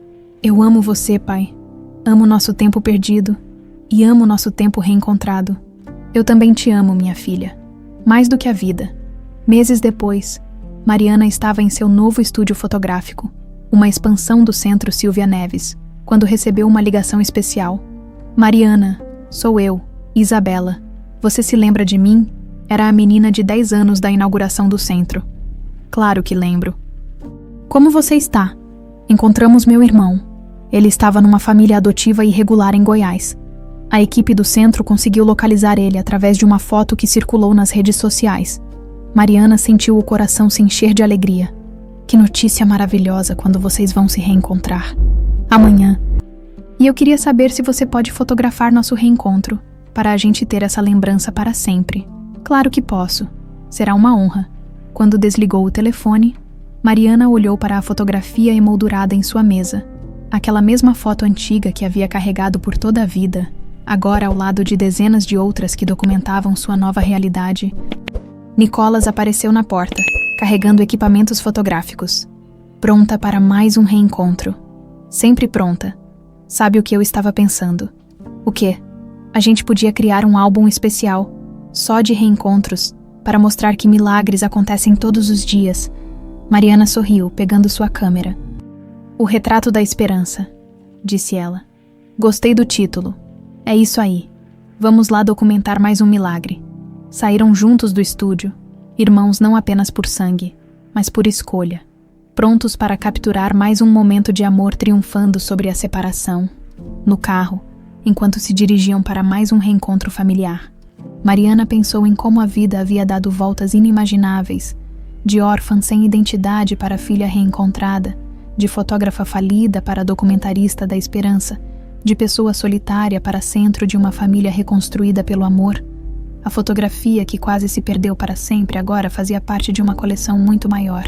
Eu amo você, pai. Amo nosso tempo perdido e amo nosso tempo reencontrado. Eu também te amo, minha filha. Mais do que a vida. Meses depois, Mariana estava em seu novo estúdio fotográfico, uma expansão do Centro Silvia Neves, quando recebeu uma ligação especial. Mariana, sou eu, Isabela. Você se lembra de mim? Era a menina de 10 anos da inauguração do centro. Claro que lembro. Como você está? Encontramos meu irmão. Ele estava numa família adotiva irregular em Goiás. A equipe do centro conseguiu localizar ele através de uma foto que circulou nas redes sociais. Mariana sentiu o coração se encher de alegria. Que notícia maravilhosa quando vocês vão se reencontrar. Amanhã. E eu queria saber se você pode fotografar nosso reencontro, para a gente ter essa lembrança para sempre. Claro que posso. Será uma honra. Quando desligou o telefone, Mariana olhou para a fotografia emoldurada em sua mesa. Aquela mesma foto antiga que havia carregado por toda a vida, agora ao lado de dezenas de outras que documentavam sua nova realidade. Nicolas apareceu na porta, carregando equipamentos fotográficos. Pronta para mais um reencontro. Sempre pronta. Sabe o que eu estava pensando? O quê? A gente podia criar um álbum especial, só de reencontros, para mostrar que milagres acontecem todos os dias. Mariana sorriu, pegando sua câmera. O retrato da esperança, disse ela. Gostei do título. É isso aí. Vamos lá documentar mais um milagre. Saíram juntos do estúdio, irmãos não apenas por sangue, mas por escolha, prontos para capturar mais um momento de amor triunfando sobre a separação. No carro, enquanto se dirigiam para mais um reencontro familiar, Mariana pensou em como a vida havia dado voltas inimagináveis, de órfã sem identidade para filha reencontrada, de fotógrafa falida para documentarista da esperança, de pessoa solitária para centro de uma família reconstruída pelo amor. A fotografia que quase se perdeu para sempre agora fazia parte de uma coleção muito maior.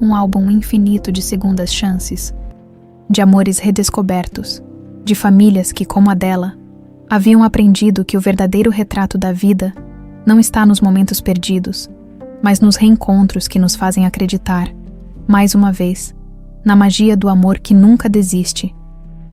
Um álbum infinito de segundas chances, de amores redescobertos, de famílias que, como a dela, haviam aprendido que o verdadeiro retrato da vida não está nos momentos perdidos, mas nos reencontros que nos fazem acreditar, mais uma vez, na magia do amor que nunca desiste